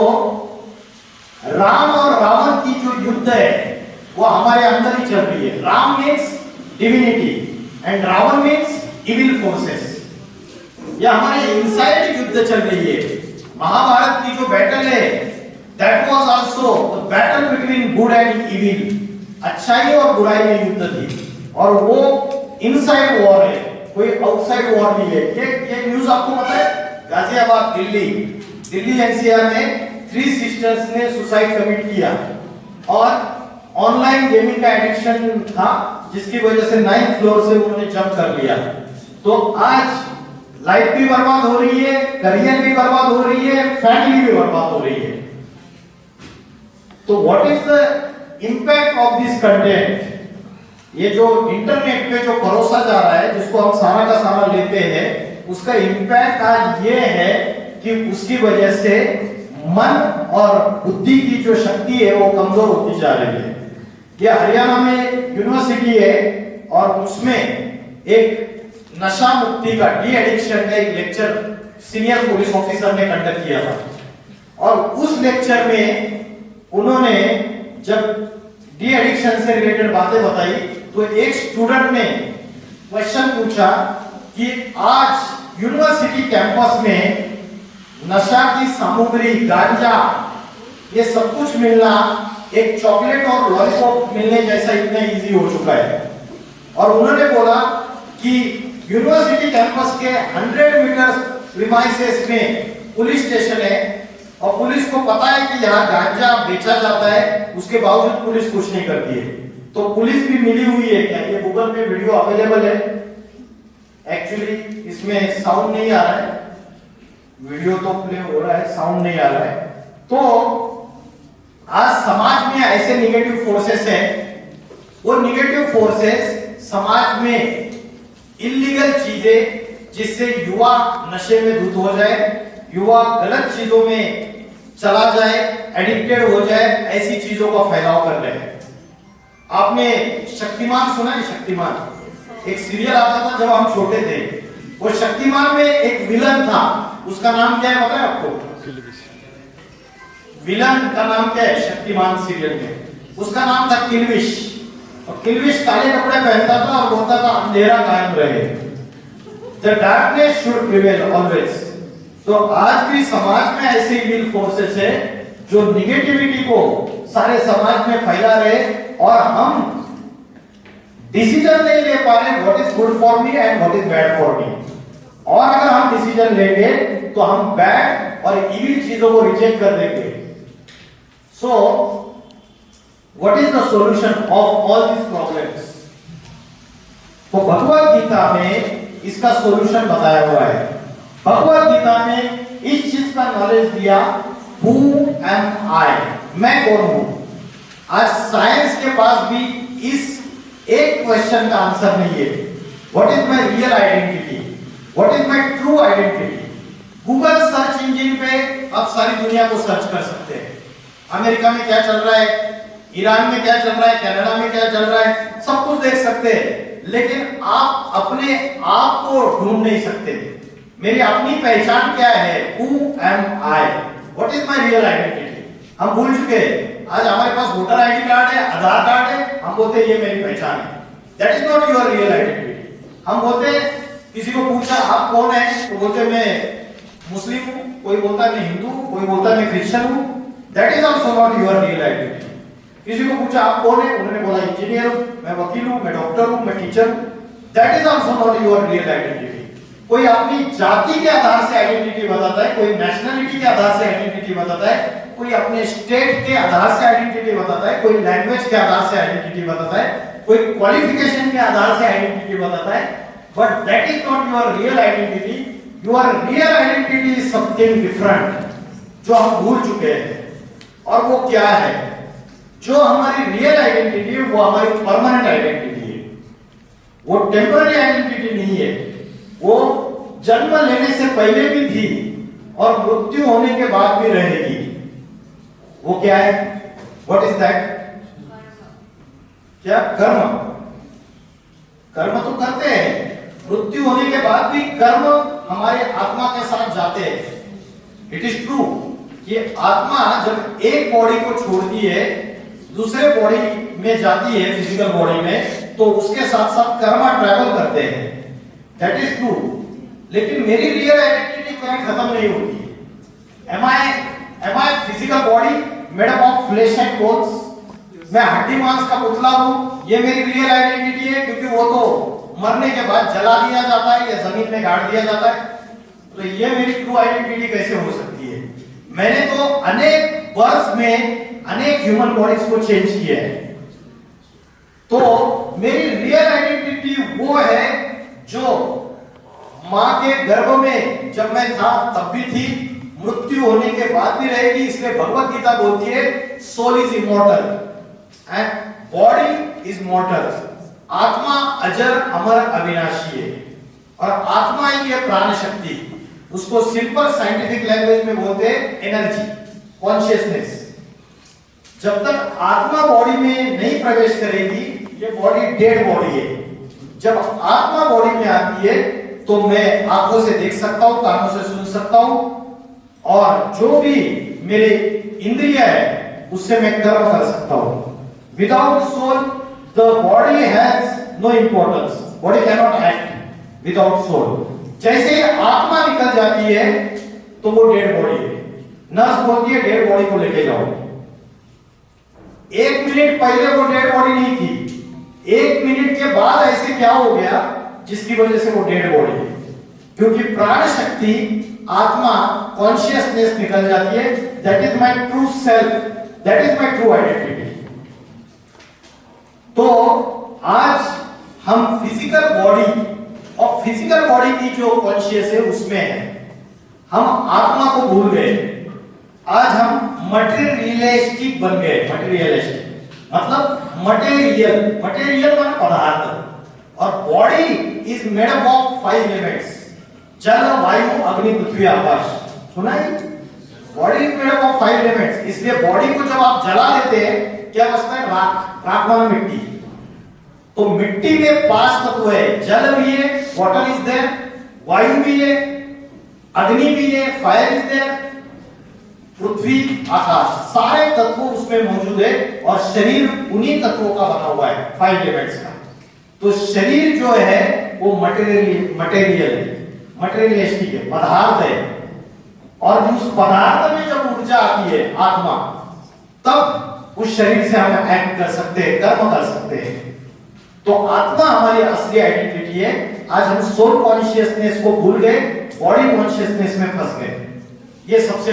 राम और रावण की जो युद्ध है वो हमारे अंदर ही चल रही है। Ram means divinity and Ravan means evil forces. यह हमारे इनसाइड युद्ध चल रही है। महाभारत की जो बैटल है that was also the battle between good and evil. अच्छाई और बुराई में युद्ध थी, और वो इनसाइड वॉर है, कोई आउटसाइड वॉर नहीं है। ये न्यूज़ आपको पता है? गाजियाबाद, दिल्ली एनसीआर में 3 सिस्टर्स ने सुसाइड कमिट किया, और ऑनलाइन गेमिंग का एडिक्शन था, जिसकी वजह से 9th फ्लोर से उन्होंने जंप कर लिया। तो आज लाइफ भी बर्बाद हो रही है, करियर भी बर्बाद हो रही है, फैमिली भी बर्बाद हो रही है। तो what is the impact of this content? ये जो इंटरनेट पे जो परोसा जा रहा है, जिसको हम सारा का सारा लेते हैं, उसका इंपैक्ट आज ये है कि उसकी वजह से मन और बुद्धि की जो शक्ति है वो कमजोर होती जा रही है। ये हरियाणा में यूनिवर्सिटी है, और उसमें एक नशा मुक्ति का, डी एडिक्शन का एक लेक्चर सीनियर पुलिस ऑफिसर ने कंडक्ट किया था। और उस लेक्चर में उन्होंने जब डी एडिक्शन से रिलेटेड बातें बताई, तो एक स्टूडेंट ने क्वेश्चन पूछा कि आज यूनिवर्सिटी कैंपस में नशा की सामग्री, गांजा, ये सब कुछ मिलना एक चॉकलेट और लॉलीपॉप मिलने जैसा इतना इजी हो चुका है। और उन्होंने बोला कि यूनिवर्सिटी कैंपस के 100 मीटर प्रीमाइसेस में पुलिस स्टेशन है और पुलिस को पता है कि यहाँ गांजा बेचा जाता है, उसके बावजूद पुलिस कुछ नहीं करती है। तो पुलिस भी मिली हुई है क्या? ये गूगल पे वीडियो अवेलेबल है। एक्चुअली इसमें साउंड नहीं आ रहा है, वीडियो तो प्ले हो रहा है, साउंड नहीं आ रहा है। तो आज समाज में ऐसे निगेटिव फोर्सेस है, वो निगेटिव फोर्सेस समाज में इलीगल चीजें, जिससे युवा नशे में धुत हो जाए, युवा गलत चीजों में चला जाए, एडिक्टेड हो जाए, ऐसी चीजों का फैलाव कर रहे हैं। आपने शक्तिमान सुना है? शक्तिमान एक सीरियल आता था जब हम छोटे थे। वो शक्तिमान में एक विलन था, उसका नाम क्या है पता है आपको? विलन का नाम क्या है शक्तिमान सीरियल में? उसका नाम था किल्विश। और किल्विश काले कपड़े पहनता था और बोलता था अंधेरा कायम रहे, the darkness should prevail always. तो आज भी समाज में ऐसे इविल फोर्सेस है जो निगेटिविटी को सारे समाज में फैला रहे, और हम डिसीजन नहीं ले पा रहे what is good for me and what is bad for me. और अगर हम डिसीजन लेंगे तो हम बैड और इविल चीजों को रिजेक्ट कर देंगे। सो what is the solution of all this problems? तो भगवत गीता में इसका सॉल्यूशन बताया हुआ है। भगवत गीता में इस चीज का नॉलेज दिया, हु एम आई, मैं कौन हूं। आज साइंस के पास भी इस एक क्वेश्चन का आंसर नहीं है, what is my real identity, what is my true identity. Google search engine पे आप सारी दुनिया को सर्च कर सकते हैं। अमेरिका में क्या चल रहा है, ईरान में क्या चल रहा है, कनाडा में क्या चल रहा है, सब कुछ देख सकते हैं, लेकिन आप अपने आप को ढूंढ नहीं सकते। मेरी अपनी पहचान क्या है, who am I, what is my real identity. हम भूल चुके हैं। आज हमारे पास वोटर आईडी कार्ड है, आधार कार्ड है, हम बोलते हैं ये मेरी पहचान है। That is not your real identity. हम बोलते हैं, किसी को पूछा आप कौन है, तो बोलते मैं मुस्लिम हूं, कोई बोलता है मैं हिंदू, कोई बोलता है मैं क्रिश्चियन हूं। That is also not your real identity. किसी को पूछा आप कौन है, उन्होंने बोला इंजीनियर हूं, मैं वकील हूं, मैं डॉक्टर हूं, मैं टीचर हूं। That is also not your real identity. कोई अपनी जाति के आधार से आइडेंटिटी बताता है, कोई नेशनलिटी के आधार से आइडेंटिटी बताता है, कोई अपने स्टेट के आधार से आइडेंटिटी बताता है, कोई लैंग्वेज के आधार से आइडेंटिटी बताता है, कोई क्वालिफिकेशन के आधार से आइडेंटिटी बताता है। But that is not your real identity. Your real identity is something different, जो हम भूल चुके हैं। और वो क्या है? जो हमारी रियल आइडेंटिटी है वो हमारी परमानेंट आइडेंटिटी है, वो टेम्पररी आइडेंटिटी नहीं है। वो जन्म लेने से पहले भी थी और मृत्यु होने के बाद भी रहेगी। वो क्या है? What is that? क्या? कर्म। कर्म तो करते हैं, मृत्यु होने के बाद भी कर्म हमारे आत्मा के साथ जाते हैं। इट इज ट्रू कि आत्मा जब एक बॉडी को छोड़ती है, दूसरे बॉडी में जाती है, फिजिकल बॉडी में, तो उसके साथ साथ कर्म ट्रैवल करते हैं। That is true. लेकिन मेरी रियल आइडेंटिटी कभी खत्म नहीं होती। Am I physical body made up of flesh and bones? मैं हड्डी मांस का पुतला हूं, ये मेरी रियल आइडेंटिटी है, क्योंकि वो तो मरने के बाद जला दिया जाता है या जमीन में गाड़ दिया जाता है। तो ये मेरी ट्रू आइडेंटिटी कैसे हो सकती है? मैंने तो अनेक बर्थ में अनेक ह्यूमन बॉडीज को चेंज किया है। तो मेरी रियल आइडेंटिटी वो है जो मां के गर्भ में जब मैं था तब भी थी, मृत्यु होने के बाद भी रहेगी। इसलिए भगवत गीता बोलती है soul is immortal and body is mortal. आत्मा अजर अमर अविनाशी है, और आत्मा ही है प्राण शक्ति। उसको सिंपल साइंटिफिक लैंग्वेज में बोलते हैं एनर्जी, कॉन्शियसनेस। जब तक आत्मा बॉडी में नहीं प्रवेश करेगी, ये बॉडी डेड बॉडी है। जब आत्मा बॉडी में आती है तो मैं आंखों से देख सकता हूं, कानों से सुन सकता हूं, और जो भी मेरे इंद्रिय है उससे मैं कर्म कर सकता हूं। Without soul, the body has no importance. Body cannot act without soul. जैसे ही आत्मा निकल जाती है तो वो डेड बॉडी है। नर्स बोलती है डेड बॉडी को लेके जाओ। 1 मिनट पहले वो डेड बॉडी नहीं थी, 1 मिनट के बाद ऐसे क्या हो गया जिसकी वजह से वो डेड बॉडी है? क्योंकि प्राण शक्ति, आत्मा, कॉन्शियसनेस निकल जाती है। That is my true self, that is my true identity. तो आज हम फिजिकल बॉडी और फिजिकल बॉडी की जो कॉन्शियस है उसमें है, हम आत्मा को भूल गए। आज हम मटेरियलिस्टिक बन गए। मटेरियलिस्टिक मतलब मटेरियल, मटेरियल माने पदार्थ। और body is made up of 5 elements, जल, वायु, अग्नि, पृथ्वी, आकाश। सुना है? Body is made up of 5 elements. इसलिए बॉडी को जब आप जला देते हैं क्या बचता है? राख। राख माने मिट्टी। तो मिट्टी में 5 तत्व है, जल भी है, वाटर इज देयर, वायु भी है, अग्नि भी है, फायर इज देयर, पृथ्वी, आकाश, सारे तत्व उसमें मौजूद है। और शरीर उन्हीं तत्वों का बना हुआ है, 5 एलिमेंट्स का। तो शरीर जो है वो मटेरियल है, मटेरियलिस्टिक है, पदार्थ है। और उस पदार्थ में जब ऊर्जा आती है, आत्मा, तब उस शरीर से हम एक्ट कर सकते हैं, कर्म कर सकते हैं। तो आत्मा हमारी असली आइडेंटिटी है। आज हम सोल कॉन्शियसनेस को भूल गए, बॉडी कॉन्शियसनेस में फंस गए। ये सबसे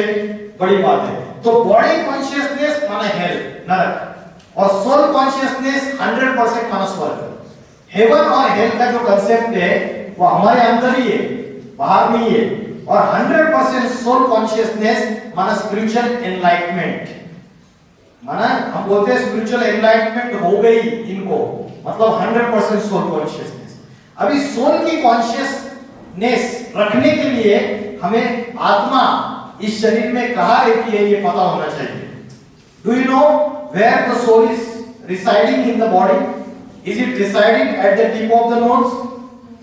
बड़ी बात है। तो बॉडी कॉन्शियसनेस माने हेल, नरक, और सोल कॉन्शियसनेस 100% माने स्वर्ग। हेवन और हेल का जो कंसेप्ट है वो हमारे अंदर ही है, बाहर नहीं है। और 100% सोल कॉन्शियसनेस माने स्पिरिचुअल एनलाइटमेंट। माना हम बोलते हैं स्पिरिचुअल एनलाइटमेंट हो गई इनको, मतलब 100% सोल कॉन्शियसनेस। अभी सोल की कॉन्शियसनेस रखने के लिए हमें आत्मा इस शरीर में कहां रहती है ये पता होना चाहिए। Do you know where the soul is residing in the body? Is it residing at the tip of the nose?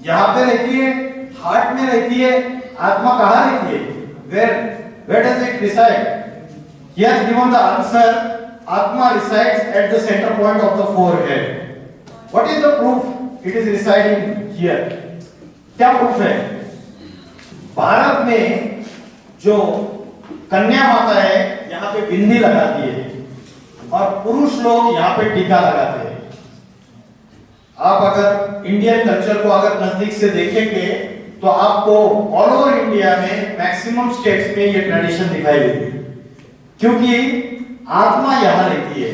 यहां पे रहती है, हार्ट में रहती है? आत्मा कहां रहती है? Where does it reside? He has given the answer, आत्मा resides at the center point of the forehead. What is the proof it is residing here? क्या प्रूफ है? भारत में जो कन्या माता है यहाँ पे बिंदी लगाती है और पुरुष लोग यहाँ पे टीका लगाते हैं। आप अगर इंडियन कल्चर को अगर नजदीक से देखेंगे तो आपको ऑल ओवर इंडिया में मैक्सिमम स्टेट्स में ये ट्रेडिशन दिखाई देगी, क्योंकि आत्मा यहां रहती है।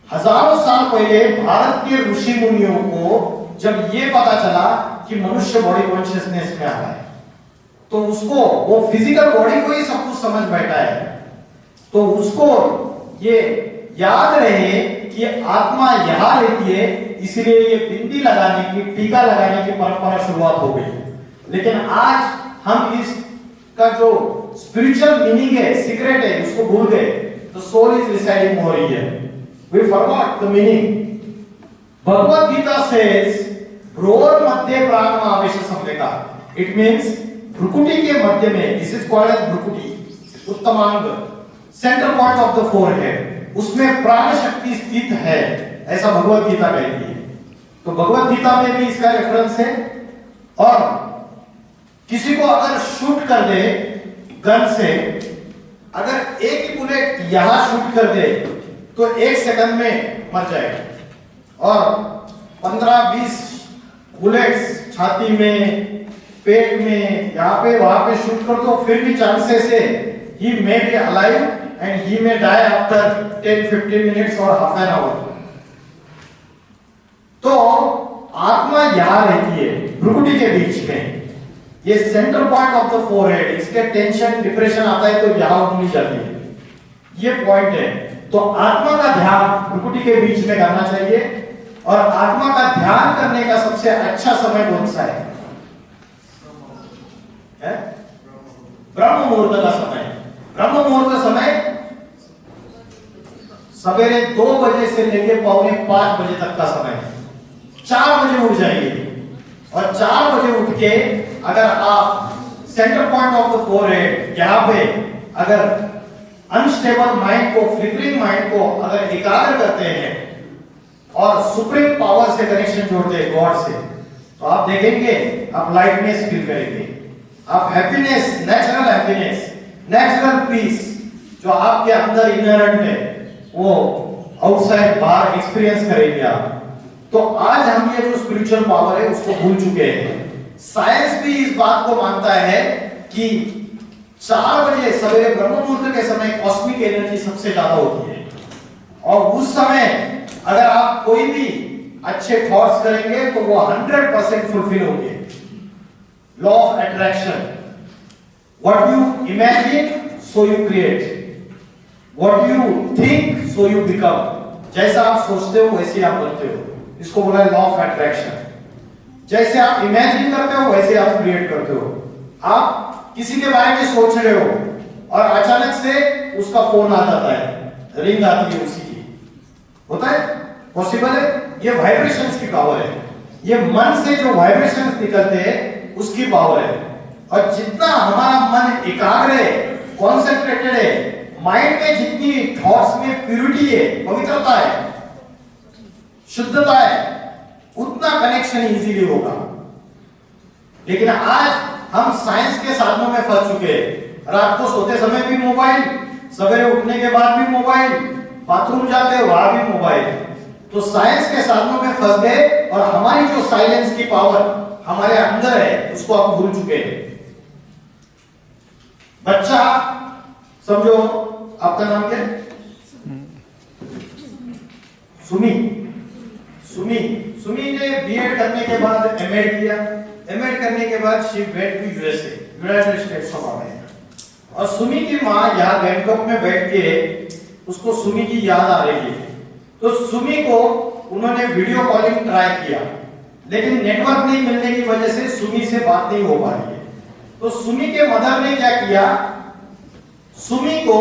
हजारों साल पहले भारत के ऋषि मुनियों को जब ये पता चला कि मनुष्य बॉडी कॉन्शियसनेस में आ रहा है, तो उसको वो फिजिकल बॉडी को ही सब कुछ समझ बैठा है। तो उसको ये याद रहे कि आत्मा यहां रहती है, इसलिए ये बिंदी लगाने की, टीका लगाने की परंपरा शुरुआत हो गई। लेकिन आज हम इसका जो स्पिरिचुअल मीनिंग है, सीक्रेट है, उसको भूल गए। तो soul is residing more here, we forgot the meaning. Bhagavad Gita says भ्रूर मध्य प्राण आवेश संवेगा। इट मींस भ्रुकुटी के मध्य में, दिस इज कॉल्ड एज भ्रुकुटी, उत्तमांग, centre point of the forehead, उसमें प्राण शक्ति स्थित है, ऐसा भगवद गीता कहती है। तो भगवद गीता में भी इसका रेफरेंस है। और किसी को अगर शूट कर दे गन से, अगर एक ही बुलेट यहां शूट कर दे तो 1 सेकंड में मर जाएगा। और 15-20 बुलेट्स छाती में, पेट में, यहाँ पे वहां पे शूट कर दो, फिर भी चांसेस है he may be alive and he may die after 10-15 minutes or half an hour. तो आत्मा यहां रहती है भ्रुकुटी के बीच में, ये centre point of the forehead. इसके टेंशन, डिप्रेशन आता है तो यहां उठनी जाती है, ये पॉइंट है। तो आत्मा का ध्यान भ्रुकुटी के बीच में करना चाहिए। और आत्मा का ध्यान करने का सबसे अच्छा समय कौन सा है? ब्रह्म मुहूर्त का समय। ब्रह्म मुहूर्त समय सवेरे 2 बजे से लेकर 4:45 बजे तक का समय है। 4 बजे उठ जाइए और 4 बजे उठ के अगर आप centre point of the forehead यहाँ पे अगर अनस्टेबल माइंड को, फ्लिकरिंग माइंड को अगर एकाग्र करते हैं और सुप्रीम पावर से कनेक्शन जोड़ते हैं, गॉड से, तो आप देखेंगे आप लाइटनेस फील करेंगे, आप हैप्पीनेस, नेचुरल पीस जो आपके अंदर इनहेरेंट है वो आउटसाइड बाहर एक्सपीरियंस करेंगे आप। तो आज हम ये जो स्पिरिचुअल पावर है उसको भूल चुके हैं। साइंस भी इस बात को मानता है कि 4 बजे सवेरे ब्रह्म मुहूर्त के समय कॉस्मिक एनर्जी सबसे ज्यादा होती है, और उस समय अगर आप कोई भी अच्छे थॉट्स करेंगे तो वो 100% फुलफिल होंगे। Law of attraction, what you imagine so you create, what you think so you become. जैसा आप सोचते हो वैसे आप बनते हो, इसको बोला है लॉ ऑफ अट्रैक्शन। जैसे आप इमेजिन करते हो वैसे आप क्रिएट करते हो। आप किसी के बारे में सोच रहे हो और अचानक से उसका फोन आ जाता है, रिंग आती है उसी की, होता है, पॉसिबल है। ये वाइब्रेशंस की पावर है, ये मन से जो वाइब्रेशंस निकलते हैं उसकी पावर है। और जितना हमारा मन एकाग्र है, कॉन्सेंट्रेटेड है, माइंड में जितनी थॉट्स में प्यूरिटी है, पवित्रता है, शुद्धता है, उतना कनेक्शन इजीली होगा। लेकिन आज हम साइंस के साधनों में फंस चुके हैं। रात को सोते समय भी मोबाइल, सवेरे उठने के बाद भी मोबाइल, बाथरूम जाते वहां भी मोबाइल। तो साइंस के साधनों में फंस गए और हमारी जो साइलेंस की पावर हमारे अंदर है उसको आप भूल चुके हैं। बच्चा समझो, आपका नाम क्या है? सुमी। सुमी ने बीएड करने के बाद एमएड किया, एमएड करने के बाद she went to USA, United States of America. और सुमी की माँ यहाँ गैंगटॉक में बैठ के उसको सुमी की याद आ रही है। तो सुमी को उन्होंने वीडियो कॉलिंग ट्राई किया, लेकिन नेटवर्क नहीं मिलने की वजह से सुमी से बात नहीं हो पा रही है। तो सुमी के मदर ने क्या किया, सुमी को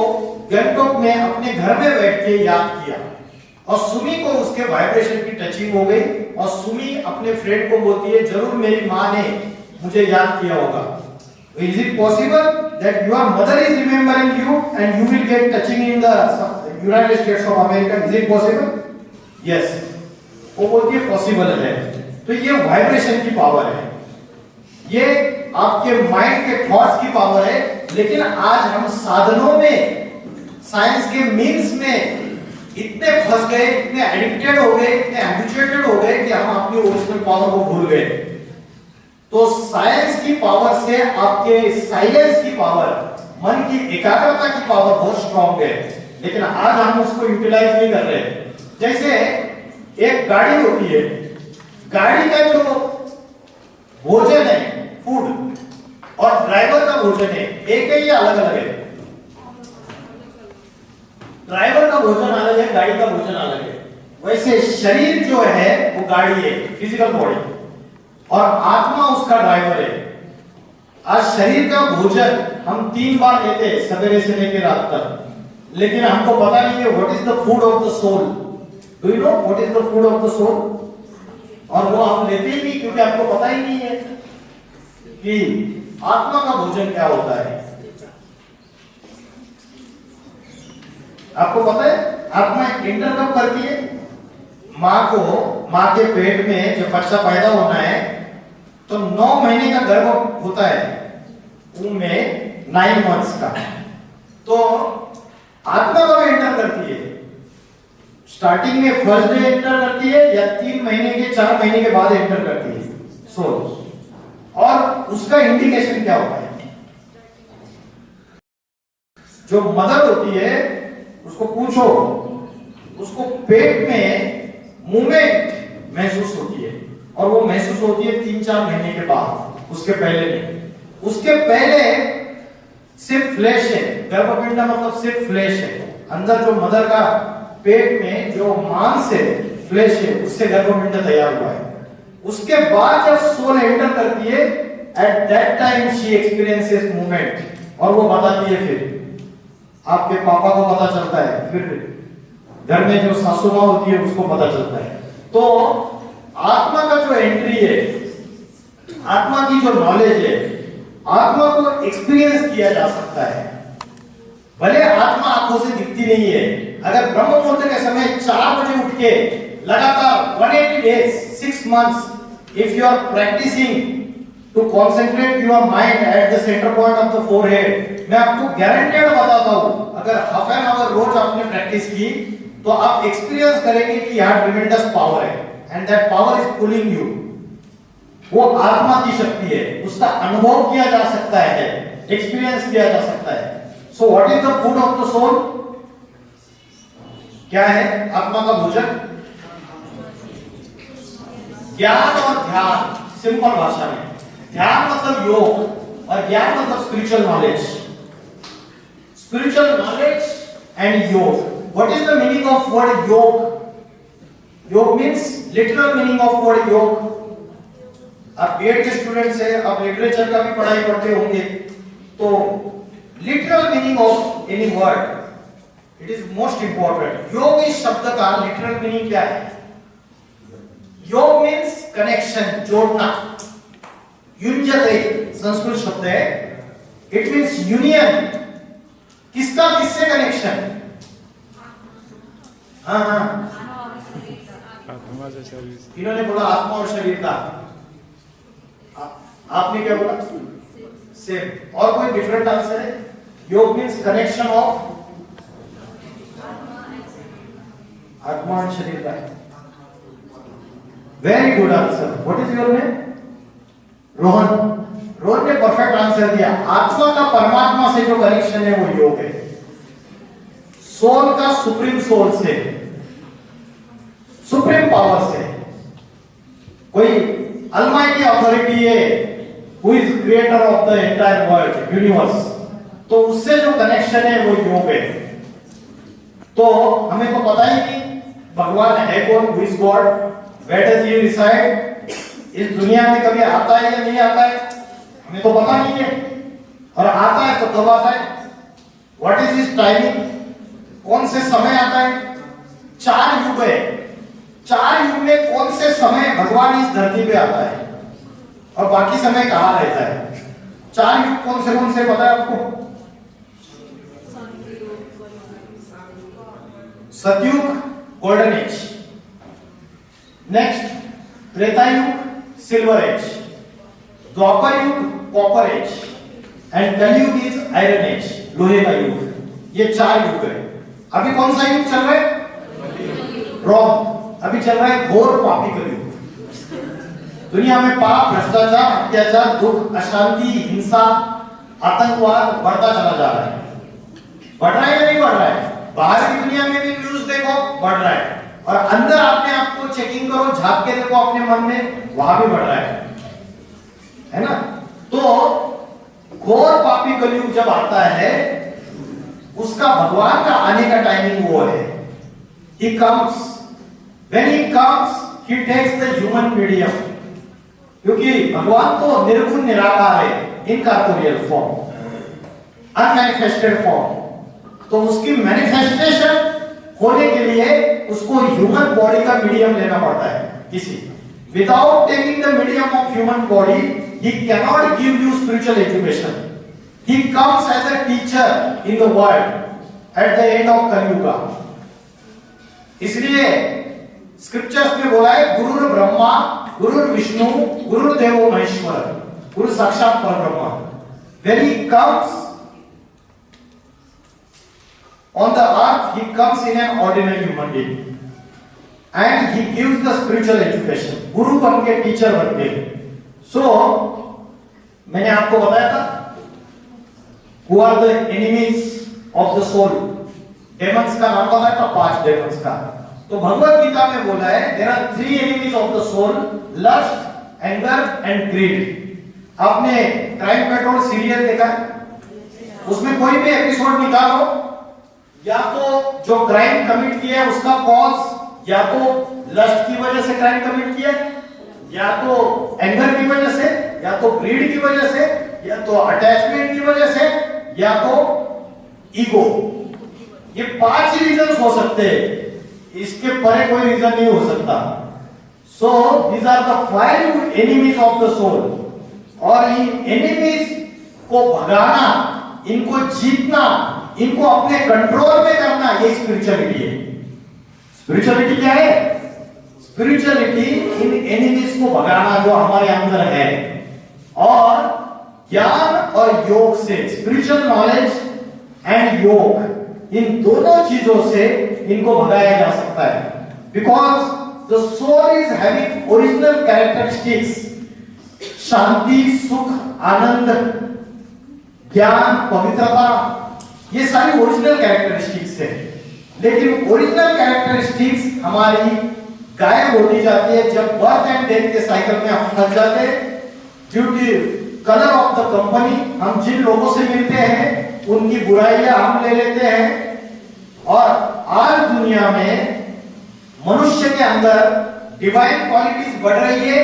गैंगटॉक में अपने घर में बैठ के याद किया, और सुमी को उसके वाइब्रेशन की टचिंग हो गई, और सुमी अपने फ्रेंड को बोलती है जरूर मेरी माँ ने मुझे याद किया होगा। Is it possible that your mother is remembering you and you will get touching in the United States of America? Is it possible? Yes, वो बोलती है पॉसिबल है। तो ये वाइब्रेशन की पावर है, ये आपके माइंड के थॉट्स की पावर है। लेकिन आज हम साधनों में, साइंस के मीन्स में इतने फंस गए, इतने एडिक्टेड हो गए, इतने हैबिचुएटेड हो गए कि हम अपनी ओरिजिनल पावर को भूल गए। तो साइंस की पावर से आपके साइलेंस की पावर, मन की एकाग्रता की पावर बहुत स्ट्रांग है, लेकिन आज हम उसको यूटिलाइज नहीं कर रहे। जैसे एक गाड़ी होती है, गाड़ी का जो भोजन है, फूड, और ड्राइवर का भोजन है, एक है या अलग अलग है? ड्राइवर का भोजन अलग है, गाड़ी का भोजन अलग है। वैसे शरीर जो है वो गाड़ी है, फिजिकल बॉडी, और आत्मा उसका ड्राइवर है। आज शरीर का भोजन हम 3 बार लेते हैं, सवेरे से लेकर रात तक, लेकिन हमको पता नहीं है what is the food of the soul. Do you know what is the food of the soul? और वो आप लेते ही नहीं, क्योंकि आपको पता ही नहीं है कि आत्मा का भोजन क्या होता है। आपको पता है आत्मा एंटर कब करती है? माँ को, माँ के पेट में जब बच्चा पैदा होना है तो 9 महीने का गर्भ होता है, उनमें 9 मंथ्स का। तो आत्मा कब एंटर करती है? स्टार्टिंग में फर्स्ट डे एंटर करती है, या 3 महीने के 4 महीने के बाद एंटर करती है सोल। और उसका इंडिकेशन क्या होता है? जो मदर होती है उसको पूछो, उसको पेट में मूवमेंट महसूस होती है, और वो महसूस होती है 3-4 महीने के बाद, उसके पहले नहीं। उसके पहले सिर्फ फ्लैश है, गर्भपिंड मतलब सिर्फ फ्लैश है। अंदर जो मदर का पेट में जो मांस है, फ्लैश है, उससे गर्भपिंड तैयार हुआ है। उसके बाद जब सोल एंटर करती है, at that time she experiences movement, और वो बताती है, फिर आपके पापा को पता चलता है, फिर घर में जो सासू माँ होती है उसको पता चलता है। तो आत्मा का जो एंट्री है, आत्मा की जो नॉलेज है, आत्मा को एक्सपीरियंस किया जा सकता है। भले आत्मा आंखों से दिखती नहीं है, अगर ब्रह्म मुहूर्त के समय 4 बजे उठ के लगातार 180 days 6 months if you are practicing to concentrate your mind at the center point of the forehead, मैं आपको गारंटेड बताता हूं, अगर हाफ एन आवर रोज आपने प्रैक्टिस की तो आप एक्सपीरियंस करेंगे कि यहाँ ट्रिमेंडस पावर है and that power is pulling you. वो आत्मा की शक्ति है, उसका अनुभव किया जा सकता है, एक्सपीरियंस किया जा सकता है। So what is the food of the soul? क्या है आत्मा का भोजन? ज्ञान और ध्यान। सिंपल भाषा में ध्यान मतलब योग और ज्ञान मतलब spiritual knowledge. Spiritual knowledge and yoga. What is the meaning of word yoga? Yoga means literal meaning of word yoga. आप बीएड के स्टूडेंट्स हैं, आप लिटरेचर का भी पढ़ाई करते होंगे, तो literal meaning of any word it is most important. योग इस शब्द का लिटरल मीनिंग क्या है? योग मीन्स कनेक्शन, जोड़ना। युञ्जते संस्कृत शब्द है, इट मीन्स यूनियन। किसका किससे कनेक्शन? हाँ आत्मा से शरीर। इन्होंने बोला आत्मा और शरीर का, आपने क्या बोला? सेम। और कोई डिफरेंट आंसर है? योग मीन्स कनेक्शन ऑफ आत्मा और शरीर का। Very good answer. What is your name? Rohan. Rohan ने परफेक्ट आंसर दिया। आत्मा का परमात्मा से जो कनेक्शन है वो योग है। सोल का सुप्रीम सोल से, सुप्रीम पावर से। कोई अलमाइटी अथॉरिटी है who is creator of the entire world universe, तो उससे जो कनेक्शन है वो योग है। तो हमें तो पता ही नहीं भगवान है कौन, who is God, where does he reside, इस दुनिया में कभी आता है या नहीं आता है हमें तो पता नहीं है, और आता है तो कब आता है, व्हाट इज हिज टाइमिंग, कौन से समय आता है। 4 युग है, 4 युग में कौन से समय भगवान इस धरती पे आता है और बाकी समय कहाँ रहता है? 4 युग कौन से पता है आपको? सतयुग गोल्डन एज, नेक्स्ट त्रेता युग सिल्वर एज, द्वापर युग कॉपर एज एंड कलयुग इज आयरन एज, लोहे का युग। ये 4 युग है। अभी कौन सा युग चल रहा है? रॉन्ग, अभी चल रहा है घोर पापी कलयुग। दुनिया में पाप, भ्रष्टाचार, अत्याचार, दुख, अशांति, हिंसा, आतंकवाद बढ़ता चला जा रहा है। बढ़ रहा है या नहीं बढ़ रहा है? बाहर की दुनिया में भी न्यूज़ देखो बढ़ रहा है, और अंदर अपने आप को चेकिंग करो, झांक के देखो अपने मन में, वहां भी बढ़ रहा है ना। तो घोर पापी कलयुग जब आता है, उसका भगवान का आने का टाइमिंग वो है। He comes, when he comes, he takes the human medium, क्योंकि भगवान तो निर्गुण निराकार है, इनकॉर्पोरियल फॉर्म, अनमैनिफेस्टेड फॉर्म। तो उसकी मैनिफेस्टेशन होने के लिए उसको ह्यूमन बॉडी का मीडियम लेना पड़ता है किसी। Without taking the medium of human body he cannot give you spiritual education. He comes as a teacher in the world at the end of Kali Yuga. इसलिए स्क्रिप्चर्स में बोला है गुरु ब्रह्मा, गुरु विष्णु, गुरु देवो महेश्वर, गुरु साक्षात परब्रह्म। When he comes on the earth, he comes in an ordinary human being and he gives the spiritual education. गुरु बन के, teacher बन के। So मैंने आपको बताया था who are the enemies of the soul. Demons का नाम बताया था, 5 डेमन्स का। तो भगवत गीता में बोला है there are 3 enemies of the soul: lust, anger and greed। आपने क्राइम पेट्रोल सीरियल देखा? उसमें कोई भी एपिसोड निकालो, या तो जो क्राइम कमिट किया है उसका कॉज या तो लस्ट की वजह से क्राइम कमिट किया, या तो एंगर की वजह से, या तो ग्रीड की वजह से, या तो अटैचमेंट की वजह से, या तो ईगो। ये 5 ही रीजंस हो सकते हैं, इसके परे कोई रीजन नहीं हो सकता। So these are the 5 enemies of the soul. और इन एनिमीज को भगाना, इनको जीतना इनको अपने कंट्रोल में करना, ये स्पिरिचुअलिटी है। स्पिरिचुअलिटी क्या है? स्पिरिचुअलिटी इन एनिमीज को भगाना जो हमारे अंदर है, और ज्ञान और योग से, स्पिरिचुअल नॉलेज एंड योग, इन दोनों चीजों से इनको भगाया जा सकता है। Because the soul is having original characteristics, शांति, सुख, आनंद, ज्ञान, पवित्रता, ये सारी ओरिजिनल कैरेक्टरिस्टिक्स है। लेकिन ओरिजिनल कैरेक्टरिस्टिक्स हमारी गायब होती जाती है जब बर्थ एंड डेथ के साइकिल में हम फंस जाते हैं। Due to colour of the company, हम जिन लोगों से मिलते हैं उनकी बुराइयां हम ले लेते हैं, और आज दुनिया में मनुष्य के अंदर डिवाइन क्वालिटीज बढ़ रही है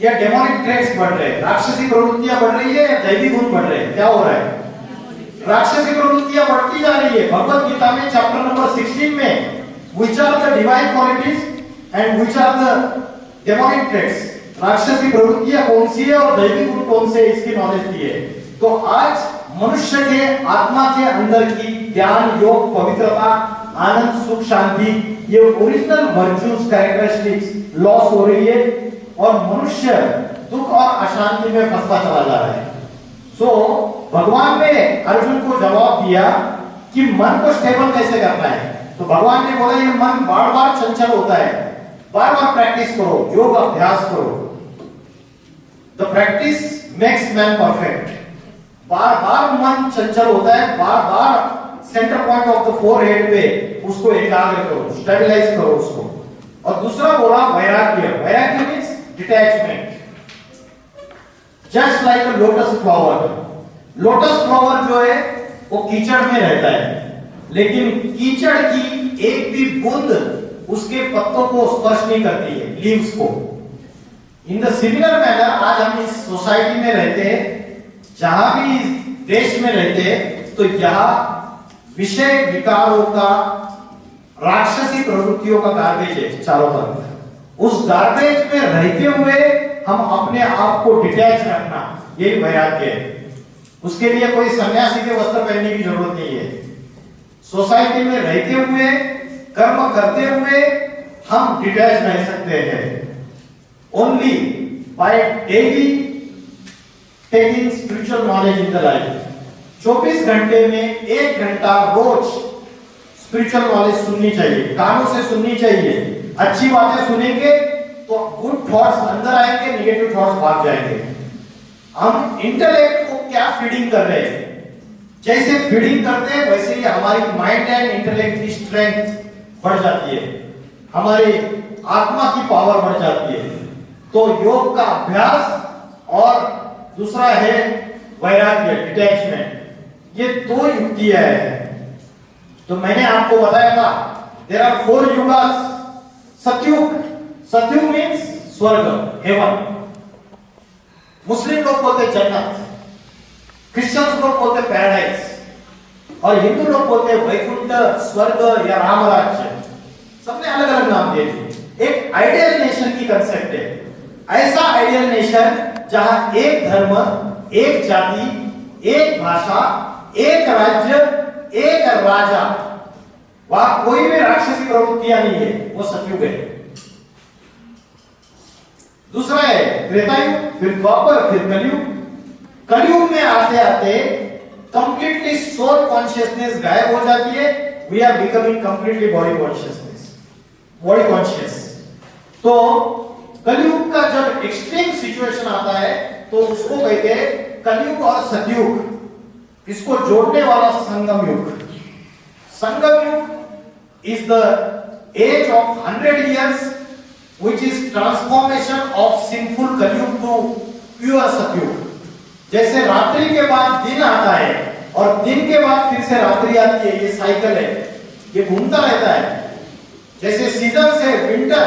या डेमोनिक ट्रेट्स बढ़ रहे हैं, राक्षसी प्रवृत्तियां बढ़ रही है या दैवी गुण बढ़ रहे हैं? क्या हो रहा है? राक्षसी प्रवृत्तियां बढ़ती जा रही है। भगवत गीता में चैप्टर नंबर 16 में which are the divine qualities and which are the demonic traits, राक्षसी प्रवृत्तियां कौन सी है और दैवी गुण कौन से, इसकी नॉलेज दी है। तो आज मनुष्य के आत्मा के अंदर की ज्ञान, योग, पवित्रता, आनंद, सुख, शांति, ये ओरिजिनल वर्च्यूज, कैरेक्टरिस्टिक्स लॉस हो रही है और मनुष्य दुख और अशांति में फंसता चला जा रहा है। सो भगवान ने अर्जुन को जवाब दिया कि मन को स्टेबल कैसे करना है। तो भगवान ने बोला ये मन बार बार चंचल होता है, बार बार प्रैक्टिस करो, योग अभ्यास करो। The practice makes man perfect. बार बार मन चंचल होता है, बार बार centre point of the forehead पे उसको एकाग्र करो, स्टेबलाइज करो उसको। और दूसरा बोला वैराग्य। वैराग्य मींस डिटैचमेंट। जस्ट लाइक अ लोटस फ्लावर। लोटस फ्लावर जो है वो कीचड़ में रहता है, लेकिन कीचड़ की एक भी बूंद उसके पत्तों को स्पर्श नहीं करती है, लीव्स को। इन द सिमिलर मैनर आज हम इस सोसाइटी में रहते हैं, जहां भी देश में रहते हैं, तो यहाँ विषय विकारों का, राक्षसी प्रवृत्तियों का गार्बेज है चारों तरफ। उस गार्बेज में रहते हुए हम अपने आप को डिटैच रखना, यही वैराग्य है। उसके लिए कोई सन्यासी के वस्त्र पहनने की जरूरत नहीं है। सोसाइटी में रहते हुए, कर्म करते हुए हम डिटैच रह सकते हैं। Only by daily taking spiritual knowledge in the life. 24 घंटे में 1 घंटा रोज स्पिरिचुअल नॉलेज सुननी चाहिए, कानों से सुननी चाहिए। अच्छी बातें सुनेंगे तो गुड थॉट्स अंदर आएंगे, नेगेटिव थॉट्स भाग जाएंगे। हम इंटेलेक्ट को क्या फीडिंग कर रहे हैं? जैसे फीडिंग करते हैं वैसे ही हमारी माइंड एंड इंटेलेक्ट की स्ट्रेंथ बढ़ जाती है, हमारी आत्मा की पावर बढ़ जाती है। तो योग का अभ्यास और दूसरा है वैराग्य, डिटैचमेंट। ये 2 युक्तियां हैं। तो मैंने आपको बताया था देयर आर 4 युगास। सतयुग, सतयुग मींस स्वर्ग, हेवन। मुस्लिम लोग बोलते जन्नत, क्रिश्चियंस लोग बोलते पैराडाइज, और हिंदू लोग बोलते वैकुंठ, स्वर्ग या राम राज्य। सबने अलग अलग नाम दिए थे। एक आइडियल नेशन की कंसेप्ट है, ऐसा आइडियल नेशन जहां एक धर्म, एक जाति, एक भाषा, एक राज्य, एक राजा, वहां कोई भी राक्षसी प्रवृत्तियां नहीं है, वो सतयुग है। दूसरा है त्रेता युग, फिर द्वापर, फिर कलयुग। कलयुग में आते आते कंप्लीटली सोल कॉन्शियसनेस गायब हो जाती है। We are becoming completely body consciousness, body conscious. तो कलयुग का जब एक्सट्रीम सिचुएशन आता है तो उसको कहते हैं कलयुग और सतयुग। इसको जोड़ने वाला संगम Yug. Sangam Yug is the age of 100 years which is transformation of sinful कलयुग to pure सतयुग। जैसे रात्रि के बाद दिन आता है और दिन के बाद फिर से रात्रि आती है, ये साइकिल है, ये घूमता रहता है। जैसे सीजन से विंटर,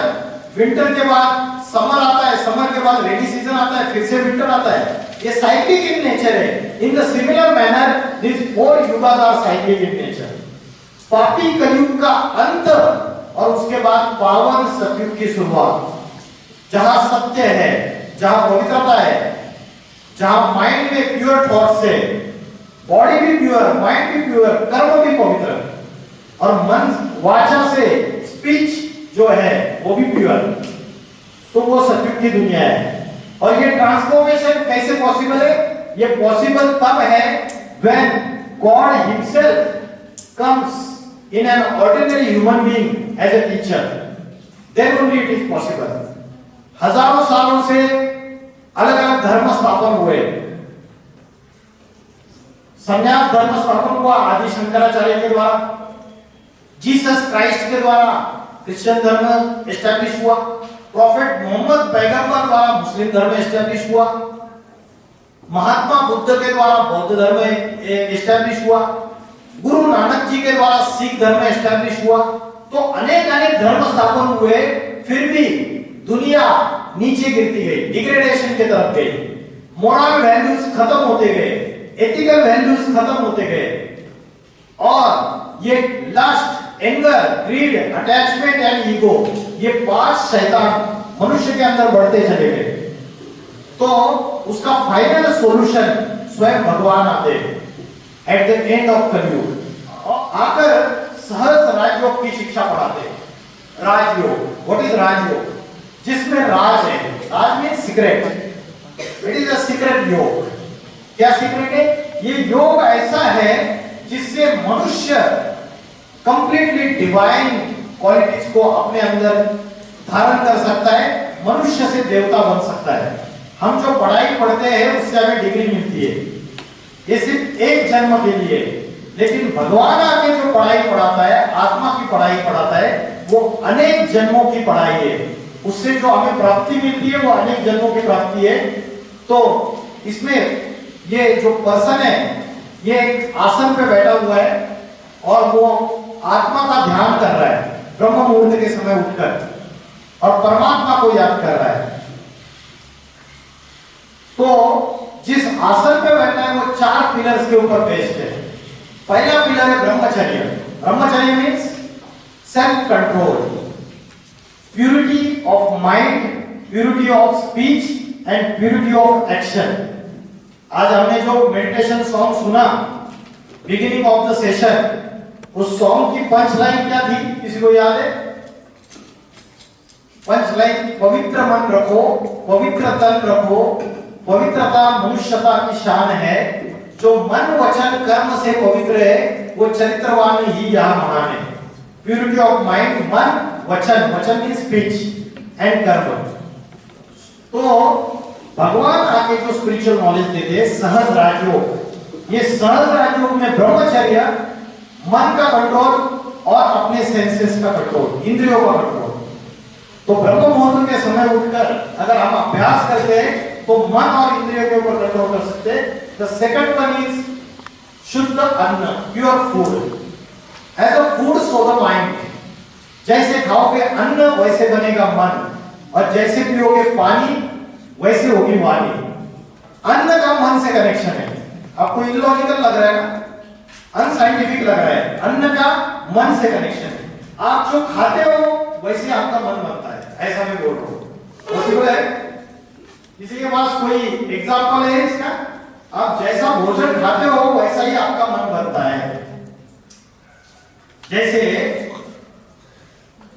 विंटर के बाद समर आता है, समर के बाद रेनी सीजन आता है, फिर से विंटर आता है। ये साइक्लिक इन नेचर है। In the similar manner this 4 yugas are cyclic in nature. पापी कलयुग का अंत और उसके बाद पावन सतयुग की शुरुआत, जहां सत्य है, जहां पवित्रता है, जहां माइंड में प्योर थॉट्स है, बॉडी भी प्योर, माइंड भी प्योर, कर्म भी पवित्र, और मन वाचा से स्पीच जो है वो भी प्योर, तो वो सत्युग की दुनिया है। और ये ट्रांसफॉर्मेशन कैसे पॉसिबल है? ये पॉसिबल तब है when God himself comes in an ordinary human being as a teacher, then only it is possible. हजारों सालों से अलग अलग धर्म स्थापन हुए, संन्यास धर्म स्थापन हुआ आदि शंकराचार्य के द्वारा, जीसस क्राइस्ट के द्वारा क्रिश्चियन धर्म एस्टैब्लिश हुआ, प्रॉफेट मोहम्मद पैगंबर द्वारा मुस्लिम धर्म एस्टैब्लिश हुआ, महात्मा बुद्ध के द्वारा बौद्ध धर्म एस्टैब्लिश हुआ, गुरु नानक जी के द्वारा सिख धर्म एस्टैब्लिश हुआ। तो अनेक अनेक धर्म स्थापन हुए, फिर भी दुनिया नीचे गिरती गई, डिग्रेडेशन की तरफ गई, मोरल वैल्यूज खत्म होते गए, एथिकल वैल्यूज खत्म होते गए, और ये lust, anger, greed, attachment and ego, ये 5 शैतान मनुष्य के अंदर बढ़ते चले गए। तो उसका फाइनल सॉल्यूशन स्वयं भगवान आते एट द एंड ऑफ कलयुग, और आकर सहज राजयोग की शिक्षा पढ़ाते। Rajyoga, what is Rajyoga? जिसमें राज है, राज means secret, it is a secret yoga. क्या सीक्रेट है? ये योग ऐसा है जिससे मनुष्य कंप्लीटली डिवाइन क्वालिटीज को अपने अंदर धारण कर सकता है, मनुष्य से देवता बन सकता है। हम जो पढ़ाई पढ़ते हैं उससे हमें डिग्री मिलती है, ये सिर्फ एक जन्म के लिए, लेकिन भगवान आके जो पढ़ाई पढ़ाता है, आत्मा की पढ़ाई पढ़ाता है, वो अनेक जन्मों की पढ़ाई है। उससे जो हमें प्राप्ति मिलती है वो अनेक जन्मों की प्राप्ति है। तो इसमें ये जो पर्सन है, ये एक आसन पे बैठा हुआ है और वो आत्मा का ध्यान कर रहा है ब्रह्म मुहूर्त के समय उठकर, और परमात्मा को याद कर रहा है। तो जिस आसन पे बैठा है वो 4 पिलर्स के ऊपर बेस्ड है। पहला पिलर है ब्रह्मचर्य। ब्रह्मचर्य means self control, purity of mind, purity of speech and purity of action. आज हमने जो मेडिटेशन सॉन्ग सुना बिगिनिंग ऑफ द सेशन, उस सॉन्ग की पंच लाइन क्या थी, किसी को याद है? पंच लाइन, पवित्र मन रखो, पवित्र तन रखो, पवित्रता मनुष्यता की शान है, जो मन वचन कर्म से पवित्र है वो चरित्रवान ही यहाँ महान है। प्यूरिटी ऑफ माइंड, मन वचन, वचन मीन्स स्पीच एंड कर्म। तो भगवान आके जो स्पिरिचुअल नॉलेज देते हैं, सहज राजयोग, ये सहज राजयोग में ब्रह्मचर्य, मन का कंट्रोल और अपने सेंसेस का कंट्रोल, इंद्रियों का कंट्रोल। तो ब्रह्म मुहूर्त के समय उठकर अगर हम अभ्यास करते हैं तो मन और इंद्रियों के ऊपर कंट्रोल कर सकते हैं। द सेकंड वन इज शुद्ध अन्न, pure food, as a food so the mind. जैसे खाओगे अन्न वैसे बनेगा मन, और जैसे पियोगे पानी वैसे होगी वाणी। अन्न का मन से कनेक्शन है। आपको इलॉजिकल लग रहा है ना, अनसाइंटिफिक लग रहा है, अन्न का मन से कनेक्शन है। आप जो खाते हो वैसे आपका मन बनता है, ऐसा मैं बोल रहा हूं। पॉसिबल है? किसी के पास कोई एग्जांपल है इसका? आप जैसा भोजन खाते हो वैसा ही आपका मन बनता है। जैसे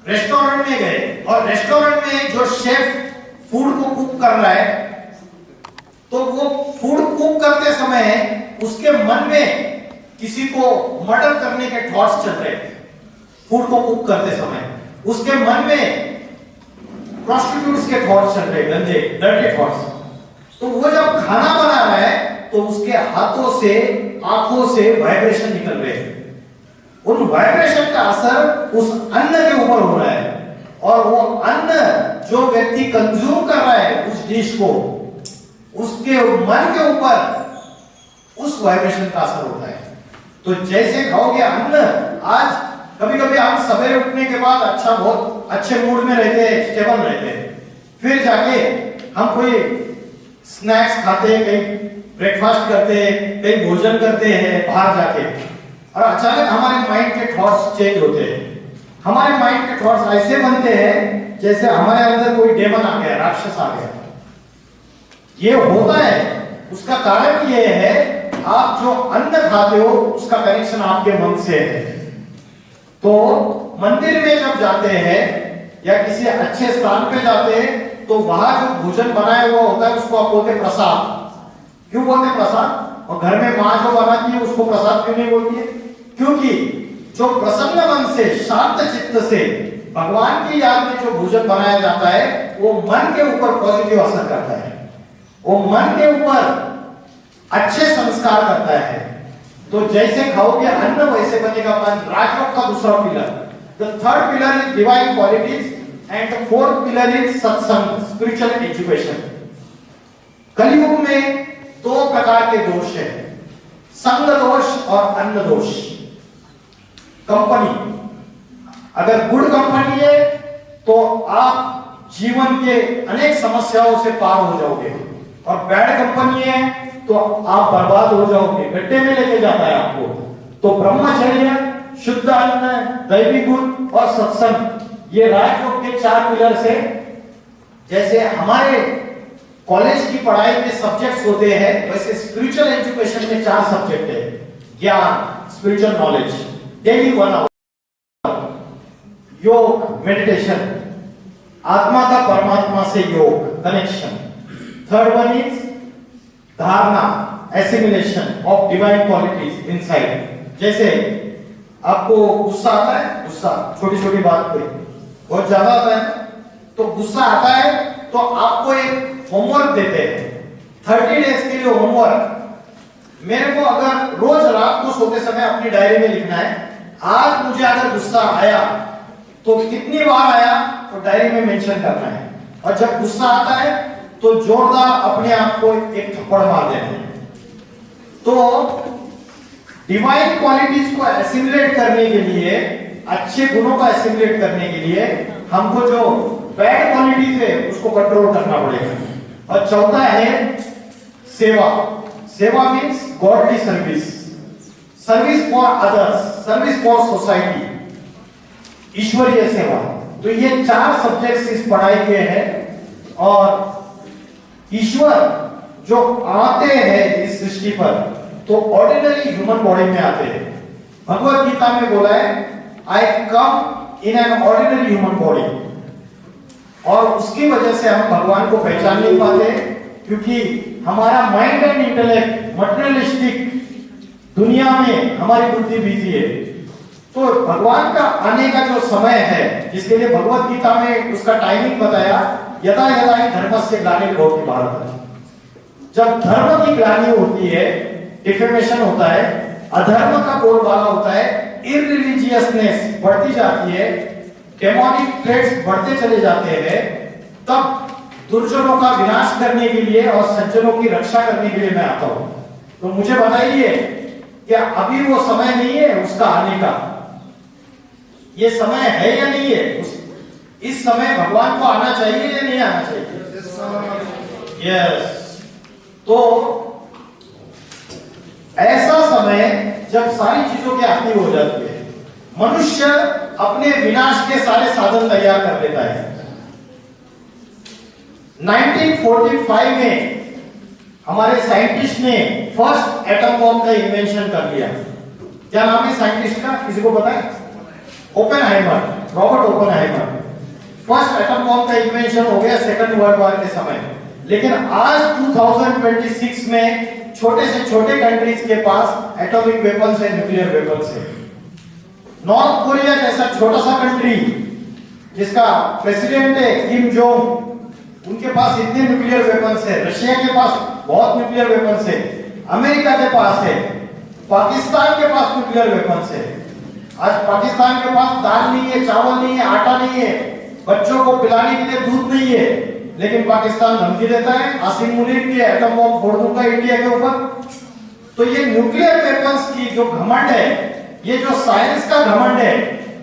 रेस्टोरेंट में गए और रेस्टोरेंट में जो शेफ फूड को कुक कर रहा है, तो वो फूड कुक करते समय उसके मन में किसी को मर्डर करने के थॉट्स चल रहे हैं। फूड को कुक करते समय उसके मन में प्रोस्टिट्यूट्स के थॉट्स चल रहे, गंदे डर्टी थॉट्स। तो वो जब खाना बना रहा है तो उसके हाथों से, आंखों से वाइब्रेशन निकल रहे हैं। उन वाइब्रेशन का असर उस अन्न के ऊपर हो रहा है, और वो अन्न जो व्यक्ति कंज्यूम कर रहा है उस डिश को, उसके मन के ऊपर उस वाइब्रेशन का असर होता है। तो जैसे खाओगे अन्न, आज कभी कभी हम सवेरे उठने के बाद अच्छा, बहुत अच्छे मूड में रहते हैं, स्टेबल रहते हैं, फिर जाके हम कोई स्नैक्स खाते हैं, कहीं ब्रेकफास्ट करते हैं, कहीं भोजन करते हैं बाहर जाके, और अचानक हमारे माइंड के थॉट्स चेंज होते हैं। हमारे माइंड के थॉट्स ऐसे बनते हैं जैसे हमारे अंदर कोई डेमन आ गया, राक्षस आ गया। ये होता है, उसका कारण ये है आप जो अन्न खाते हो उसका कनेक्शन आपके मन से है। तो मंदिर में जब जाते हैं या किसी अच्छे स्थान पे जाते हैं तो वहां जो भोजन बनाया हुआ होता है उसको आप बोलते हैं प्रसाद। क्यों बोलते हैं प्रसाद? और घर में माँ जो बनाती है उसको प्रसाद क्यों नहीं बोलती है? क्योंकि जो प्रसन्न मन से, शांत चित्त से भगवान की याद में जो भोजन बनाया जाता है वो मन के ऊपर पॉजिटिव असर करता है, वो मन के ऊपर अच्छे संस्कार करता है। तो जैसे खाओगे अन्न वैसे बनेगा मन। राजयोग का दूसरा pillar, the third pillar is divine qualities and the fourth pillar is सत्संग, स्पिरिचुअल एजुकेशन। कलयुग में दो प्रकार के दोष है, संग दोष और अन्न दोष। कंपनी, अगर गुड कंपनी है तो आप जीवन के अनेक समस्याओं से पार हो जाओगे, और बैड कंपनी है तो आप बर्बाद हो जाओगे, गड्ढे में लेके जाता है आपको। तो ब्रह्मचर्य, शुद्ध अन्न, दैवी गुण और सत्संग, ये राजयोग के 4 पिलर से। जैसे हमारे कॉलेज की पढ़ाई में सब्जेक्ट्स होते हैं वैसे स्पिरिचुअल एजुकेशन में 4 सब्जेक्ट है। ज्ञान, स्पिरिचुअल नॉलेज, डेली 1 आवर, योग, मेडिटेशन, आत्मा का परमात्मा से योग, कनेक्शन। थर्ड वन इज धारणा, assimilation of divine qualities inside. जैसे आपको गुस्सा आता है, गुस्सा छोटी छोटी बात पे बहुत ज्यादा आता है, तो गुस्सा आता है तो आपको एक होमवर्क देते हैं 30 डेज के लिए होमवर्क। मेरे को अगर रोज रात को सोते समय अपनी डायरी में लिखना है, आज मुझे अगर गुस्सा आया तो कितनी बार आया तो डायरी में मेंशन करना है, और जब गुस्सा आता है तो जोरदार अपने आप को एक थप्पड़ मार देना है। तो डिवाइन क्वालिटीज को एसिमुलेट करने के लिए, अच्छे गुणों को एसिमुलेट करने के लिए हमको जो बैड क्वालिटीज है उसको कंट्रोल करना पड़ेगा। और चौथा है सेवा। सेवा means godly service, service for others, service for society, ईश्वरीय सेवा। तो ये 4 सब्जेक्ट्स इस पढ़ाई के हैं। और ईश्वर जो आते हैं इस सृष्टि पर तो ऑर्डिनरी ह्यूमन बॉडी में आते हैं। भगवत गीता में बोला है I come in an ordinary human body, और उसकी वजह से हम भगवान को पहचान नहीं पाते, क्योंकि हमारा माइंड एंड इंटेलेक्ट मटेरियलिस्टिक दुनिया में हमारी बुद्धि बिजी है। तो भगवान का आने का जो समय है, जिसके लिए भगवत गीता में उसका टाइमिंग बताया, यदा यदा ही धर्मस्य ग्लानिर्भवति भारत। जब धर्म की ग्लानि होती है, डिफेमेशन होता है, अधर्म का बोलबाला होता है, इररिलीजियसनेस बढ़ती जाती है, डेमोनिक ट्रेड्स बढ़ते चले जाते हैं, तब दुर्जनों का विनाश करने के लिए और सज्जनों की रक्षा करने के लिए मैं आता हूं। तो मुझे बताइए क्या अभी वो समय नहीं है उसका आने का? ये समय है या नहीं है? इस समय भगवान को आना चाहिए या नहीं आना चाहिए? यस। तो ऐसा समय जब सारी चीजों की आरती हो जाती है, मनुष्य अपने विनाश के सारे साधन तैयार कर लेता है। 1945 में हमारे साइंटिस्ट ने फर्स्ट एटम बॉम्ब का इन्वेंशन कर दिया। क्या नाम है साइंटिस्ट का, किसी को पता है? Oppenheimer, Robert Oppenheimer. First atom bomb का इन्वेंशन हो गया सेकंड वर्ल्ड वॉर के समय। लेकिन आज 2026 में छोटे से छोटे कंट्रीज के पास एटॉमिक वेपन्स है, न्यूक्लियर वेपन्स है। नॉर्थ कोरिया जैसा छोटा सा कंट्री जिसका प्रेसिडेंट है किम जोंग, उनके पास इतने न्यूक्लियर वेपन्स है। रशिया के पास बहुत न्यूक्लियर वेपन्स है, अमेरिका के पास है, पाकिस्तान के पास न्यूक्लियर वेपन्स है। आज पाकिस्तान के पास दाल नहीं है, चावल नहीं है, आटा नहीं है, बच्चों को पिलाने के लिए दूध नहीं है, लेकिन पाकिस्तान धमकी देता है आसिम मुनीर की एटम बॉम्ब फोड़ दूंगा इंडिया के ऊपर। तो ये न्यूक्लियर वेपन्स की जो घमंड है, ये जो साइंस का घमंड है,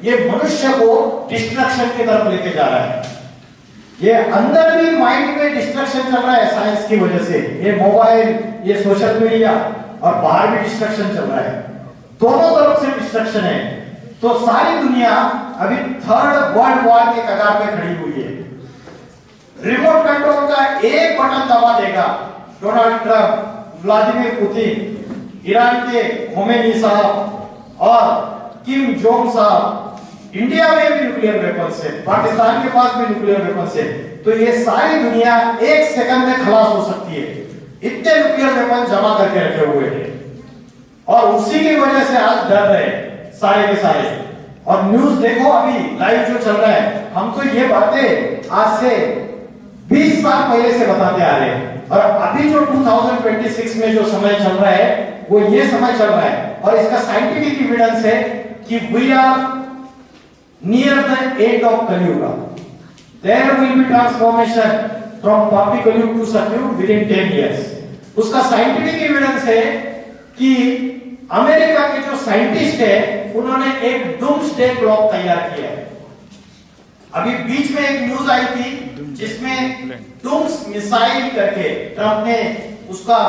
ये मनुष्य को डिस्ट्रक्शन की तरफ लेके जा रहा है। ये अंदर भी माइंड में डिस्ट्रक्शन चल रहा है साइंस की वजह से, ये मोबाइल, ये सोशल मीडिया, और बाहर भी डिस्ट्रक्शन चल रहा है। दोनों तरफ से डिस्ट्रक्शन है। तो सारी दुनिया अभी थर्ड वर्ल्ड वॉर के कगार पे खड़ी हुई है। रिमोट कंट्रोल का एक बटन दबा देगा Donald Trump, Vladimir Putin, Iran के खोमेनी साहब और किम जोंग साहब, इंडिया में भी न्यूक्लियर वेपन्स है, पाकिस्तान के पास भी न्यूक्लियर वेपन्स है। तो ये सारी दुनिया एक सेकंड में खलास हो सकती है, इतने न्यूक्लियर वेपन जमा करके रखे हुए हैं। और उसी की वजह से आज डर रहे सारे के सारे। और न्यूज देखो अभी लाइव जो चल रहा है, हम तो ये बातें आज से 20 साल पहले से बताते आ रहे हैं, और अभी जो 2026 में जो समय चल रहा है वो ये समय चल रहा है। और इसका साइंटिफिक एविडेंस है कि we are near the end of Kaliyug. There will be transformation from पापी Kaliyug to Satyug within 10 years. उसका साइंटिफिक एविडेंस है कि अमेरिका के जो साइंटिस्ट है उन्होंने एक डूम्सडे क्लॉक तैयार किया है। अभी बीच में एक न्यूज आई थी जिसमें डूम्स मिसाइल करके ट्रंप ने उसका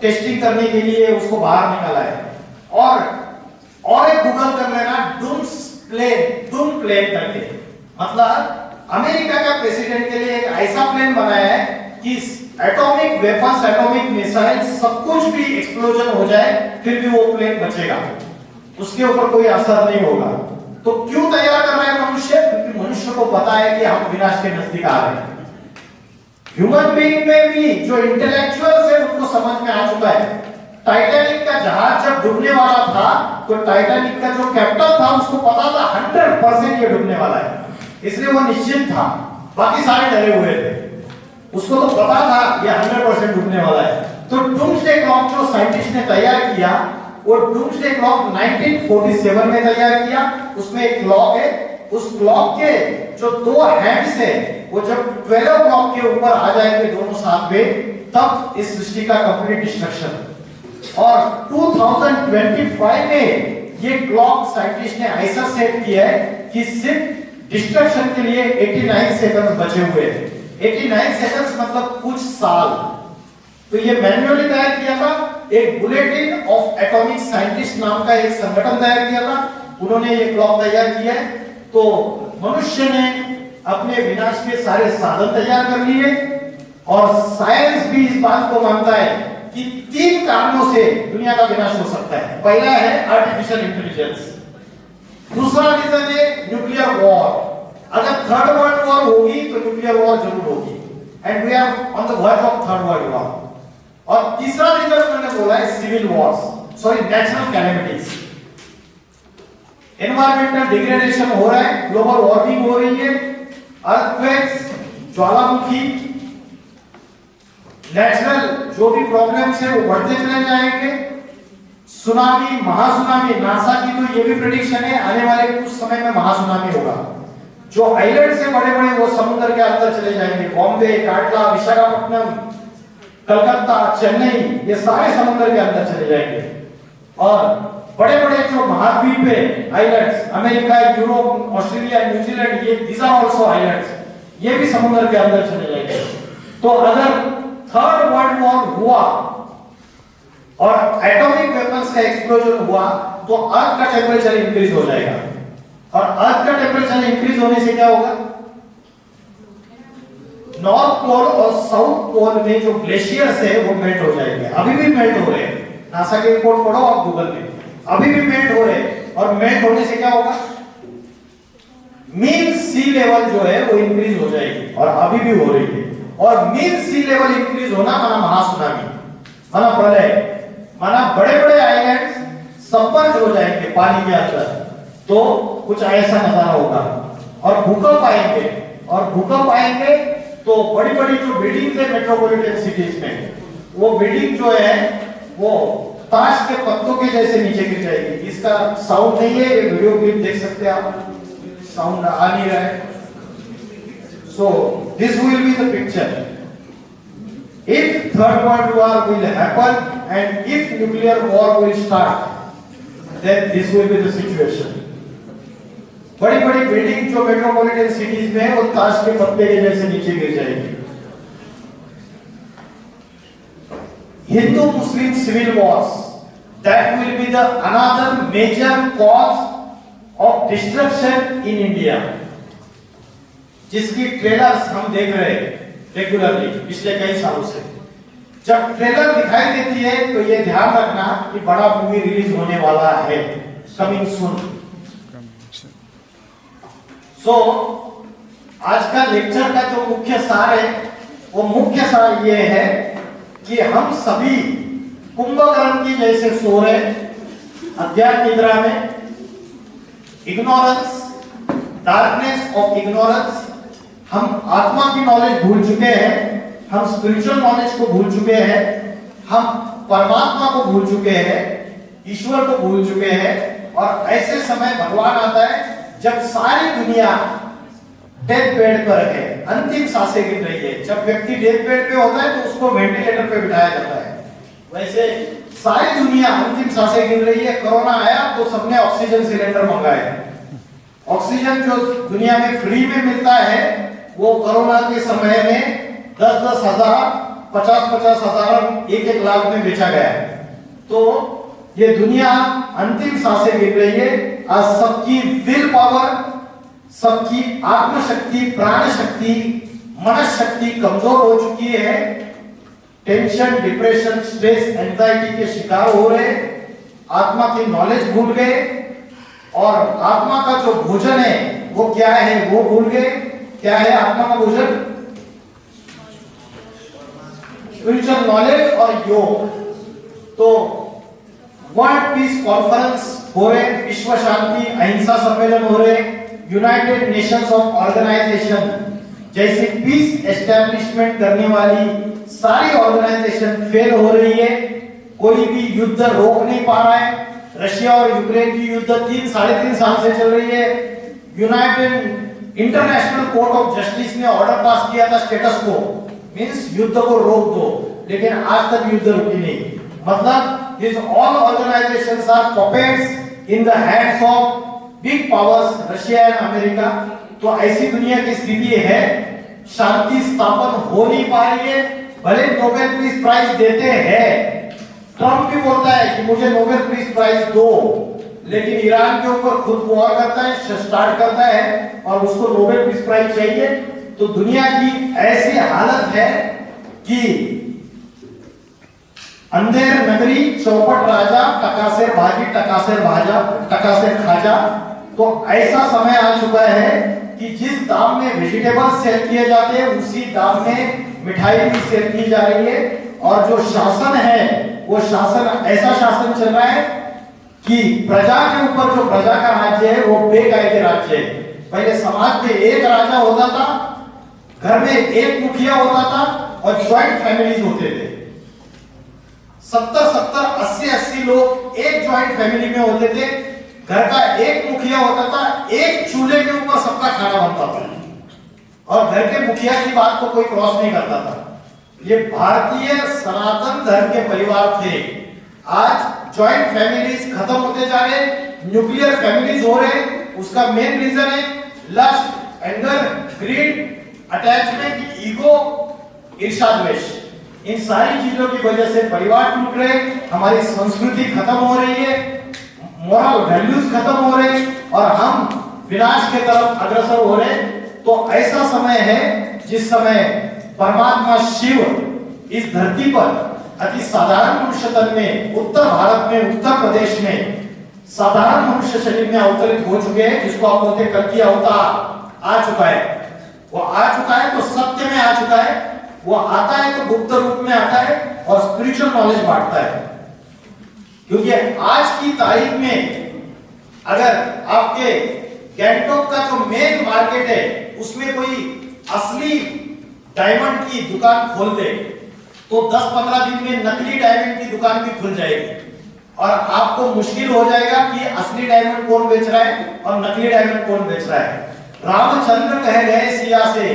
टेस्टिंग करने के लिए उसको बाहर निकाला है। और एक गूगल कर लेना डूम प्लेन करके, मतलब अमेरिका का प्रेसिडेंट के लिए एक ऐसा प्लेन बनाया है कि एटॉमिक वेपन्स, एटॉमिक मिसाइल सब कुछ भी एक्सप्लोजन हो जाए फिर भी वो प्लेन बचेगा, उसके ऊपर कोई असर नहीं होगा। तो क्यों तैयार कर रहा है मनुष्य? क्योंकि मनुष्य को पता है कि हम विनाश के नजदीक आ रहे हैं। ह्यूमन बीइंग में भी जो इंटेलेक्चुअल्स है उनको समझ में आ चुका है। टाइटैनिक का जहाज जब डूबने वाला था तो टाइटैनिक का जो कैप्टन था उसको पता था 100% ये डूबने वाला है, इसलिए वो निश्चित था, बाकी सारे डरे हुए थे। उसको तो पता था ये 100% डूबने वाला है। तो डूम्सडे क्लॉक जो साइंटिस्ट ने तैयार किया, वो डूम्सडे क्लॉक 1947 में तैयार किया। उसमें एक क्लॉक है, उस क्लॉक के जो 2 हैंड्स है वो जब 12 क्लॉक के ऊपर आ जाएंगे दोनों साथ में, तब इस सृष्टि का कंप्लीट डिस्ट्रक्शन। और 2025 में ये क्लॉक साइंटिस्ट ने ऐसा सेट किया है कि सिर्फ डिस्ट्रक्शन के लिए 89 सेकंड्स बचे हुए हैं। 89 सेकंड्स मतलब कुछ साल। तो ये मैन्युअली तैयार किया था, एक बुलेटिन ऑफ एटॉमिक साइंटिस्ट नाम का एक संगठन तैयार किया था, उन्होंने ये क्लॉक तैयार किया है। तो मनुष्य ने अपने विनाश के सारे साधन तैयार कर लिए, और साइंस भी इस बात को मानता है कि 3 कारणों से दुनिया का विनाश हो सकता है। पहला है आर्टिफिशियल इंटेलिजेंस, दूसरा रीजन है न्यूक्लियर वॉर। अगर थर्ड वर्ल्ड वॉर होगी तो न्यूक्लियर वॉर जरूर होगी, and we are on the verge of third world war. और तीसरा रीजन मैंने बोला है civil wars, sorry natural calamities. Environmental degradation हो रहा है, ग्लोबल वार्मिंग हो रही है, अर्थक्वेक्स, ज्वालामुखी, नेचुरल जो भी प्रॉब्लम्स है वो बढ़ते चले जाएंगे। सुनामी, महासुनामी, नासा की तो ये भी प्रेडिक्शन है आने वाले कुछ समय में महासुनामी होगा। जो आइलैंड से बड़े-बड़े वो समुद्र के अंदर चले जाएंगे, बॉम्बे, काटला, विशाखापट्टनम, कलकत्ता, चेन्नई, ये सारे समुद्र के अंदर चले जाएंगे। और बड़े-बड़े जो महाद्वीप है, islands, America, Europe, Australia, New Zealand, ये दीज आर आल्सो आइलैंड्स, ये भी समुद्र के अंदर चले जाएंगे। तो अगर थर्ड वर्ल्ड वॉर हुआ और एटॉमिक वेपन्स का एक्सप्लोजन हुआ तो अर्थ का टेम्परेचर इंक्रीज हो जाएगा, और अर्थ का टेम्परेचर इंक्रीज होने से क्या होगा? नॉर्थ पोल और साउथ पोल में जो ग्लेशियर्स है वो मेल्ट हो जाएंगे। अभी भी मेल्ट हो रहे हैं, नासा के रिपोर्ट पढ़ो आप गूगल में, अभी भी मेल्ट हो रहे हैं। और मेल्ट होने से क्या होगा? मीन सी लेवल जो है वो इंक्रीज हो जाएगी, और अभी भी हो रही है। और मीन सी लेवल इंक्रीज होना माना महासुनामी, माना प्रलय, माना बड़े-बड़े आइलैंड्स सबमर्ज हो जाएंगे पानी के अंदर, तो कुछ ऐसा नजारा होगा। और भूकंप आएंगे, और भूकंप आएंगे तो बड़ी-बड़ी जो बिल्डिंग्स है मेट्रोपॉलिटन सिटीज में, वो बिल्डिंग जो है वो ताश के पत्तों के जैसे नीचे गिर जाएगी। इसका साउंड नहीं है, ये वीडियो क्लिप देख सकते हैं आप, साउंड आ नहीं रहा है। So this will be the picture. If third world war will happen and if nuclear war will start, then this will be the situation. बड़ी-बड़ी बिल्डिंग जो मेट्रोपॉलिटन सिटीज में है वो ताश के पत्ते के जैसे नीचे गिर जाएगी। Hindu Muslim civil wars, that will be the another major cause of destruction in India, जिसकी ट्रेलर्स हम देख रहे हैं रेगुलरली पिछले कई सालों से। जब ट्रेलर दिखाई देती है तो ये ध्यान रखना कि बड़ा मूवी रिलीज होने वाला है, कमिंग सून। सो आज का लेक्चर का जो मुख्य सार है, वो मुख्य सार ये है कि हम सभी कुंभकर्ण की जैसे सो रहे, अज्ञान निद्रा में, इग्नोरेंस, डार्कनेस ऑफ इग्नोरेंस। हम आत्मा की नॉलेज भूल चुके हैं, हम स्पिरिचुअल नॉलेज को भूल चुके हैं, हम परमात्मा को भूल चुके हैं, ईश्वर को भूल चुके हैं। और ऐसे समय भगवान आता है जब सारी दुनिया डेथ बेड पर है, अंतिम सांसें गिन रही है। जब व्यक्ति डेथ बेड पे होता है तो उसको वेंटिलेटर पे बिठाया जाता है, वैसे सारी दुनिया अंतिम सांसें गिन रही है। कोरोना आया तो सबने ऑक्सीजन सिलेंडर मंगाए। ऑक्सीजन जो दुनिया में फ्री में मिलता है वो कोरोना के समय में 10-10 हजार, 50-50 हजार, 1-1 लाख में बेचा गया है। तो ये दुनिया अंतिम सांसें गिन रही है। आज सबकी विल पावर, सबकी आत्मशक्ति, प्राण शक्ति, मनस शक्ति कमजोर हो चुकी है। टेंशन, डिप्रेशन, स्ट्रेस, एंजाइटी के शिकार हो रहे, आत्मा की नॉलेज भूल गए और आत्मा का जो भोजन है वो क्या है वो भूल गए। क्या है आत्मा का भोजन? स्पिरिचुअल नॉलेज और योग। तो वर्ल्ड पीस कॉन्फ्रेंस हो रहे, विश्व शांति अहिंसा सम्मेलन हो रहे, यूनाइटेड नेशंस ऑफ ऑर्गेनाइजेशन जैसे पीस एस्टैब्लिशमेंट करने वाली सारी ऑर्गेनाइजेशन फेल हो रही है। कोई भी युद्ध रोक नहीं पा रहा है। रशिया और यूक्रेन की युद्ध 3-3.5 साल से चल रही है। United international court of justice ने ऑर्डर पास किया था स्टेटस को, मींस युद्ध को रोक दो, लेकिन आज तक युद्ध रुकी नहीं। मतलब these all organizations are puppets in the hands of big powers, Russia and America. तो ऐसी दुनिया की स्थिति है, शांति स्थापन हो नहीं पा रही है। भले नोबेल पीस प्राइज देते हैं, ट्रम्प भी बोलता है कि मुझे नोबेल पीस प्राइज दो, लेकिन ईरान के ऊपर खुद वॉर करता है, स्टार्ट करता है और उसको नोबेल पीस प्राइज चाहिए। तो दुनिया की ऐसी हालत है कि अंधेर नगरी चौपट राजा, टकासेर भाजी टकासेर भाजा टकासेर खाजा। तो ऐसा समय आ चुका है कि जिस दाम में वेजिटेबल्स सेल किए जाते हैं उसी दाम में मिठाई भी सेल की जा रही है। और जो शासन है वो शासन ऐसा शासन चल रहा है कि प्रजा के ऊपर जो प्रजा का राज्य है वो बेकायदे राज्य है। पहले समाज में एक राजा होता था, घर में एक मुखिया होता था और ज्वाइंट फैमिलीज होते थे। 70-70, 80-80 लोग एक ज्वाइंट फैमिली में होते थे। घर का एक मुखिया होता था, एक चूल्हे के ऊपर सबका खाना बनता था और घर के मुखिया की बात को कोई क्रॉस नहीं करता था। ये भारतीय सनातन धर्म के परिवार थे। आज ज्वाइंट फैमिलीज खत्म होते जा रहे, न्यूक्लियर फैमिलीज हो रहे। उसका मेन रीजन है lust, anger, greed, attachment, ego, ईर्ष्या, द्वेष। इन सारी चीजों की वजह से परिवार टूट रहे, हमारी संस्कृति खत्म हो रही है, मोरल वैल्यूज खत्म हो रहे और हम विनाश की तरफ अग्रसर हो रहे। तो ऐसा समय है जिस समय परमात्मा शिव इस धरती पर अति साधारण मनुष्य तन में, उत्तर भारत में, उत्तर प्रदेश में साधारण मनुष्य शरीर में अवतरित हो चुके हैं, जिसको आप बोलते हैं कल की अवतार आ चुका है। वो आ चुका है तो सत्य में आ चुका है। वो आता है तो गुप्त रूप में आता है और स्पिरिचुअल नॉलेज बांटता है। क्योंकि आज की तारीख में अगर आपके गैंगटॉक का जो मेन मार्केट है उसमें कोई असली डायमंड की दुकान खोल दे तो 10-15 दिन में नकली डायमंड की दुकान भी खुल जाएगी और आपको मुश्किल हो जाएगा कि असली डायमंड कौन बेच रहा है और नकली डायमंड कौन बेच रहा है। रामचंद्र कह गए सिया से,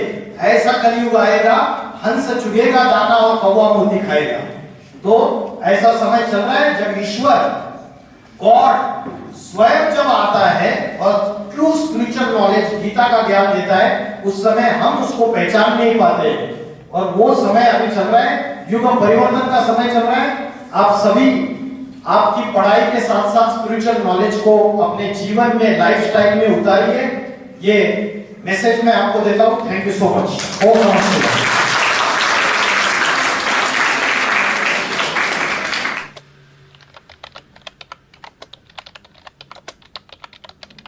ऐसा कलयुग आएगा, हंस चुगेगा दाना और कौवा मोती खाएगा। तो ऐसा समय चल रहा है जब ईश्वर गॉड स्वयं जब आता है और ट्रू स्पिरिचुअल नॉलेज गीता का ज्ञान देता है, उस समय हम उसको पहचान नहीं पाते और वो समय अभी चल रहा है। युग परिवर्तन का समय चल रहा है। आप सभी आपकी पढ़ाई के साथ साथ स्पिरिचुअल नॉलेज को अपने जीवन में, लाइफस्टाइल में उतारिए। ये मैसेज मैं आपको देता हूं। Thank you so much. ओम नमः शिवाय।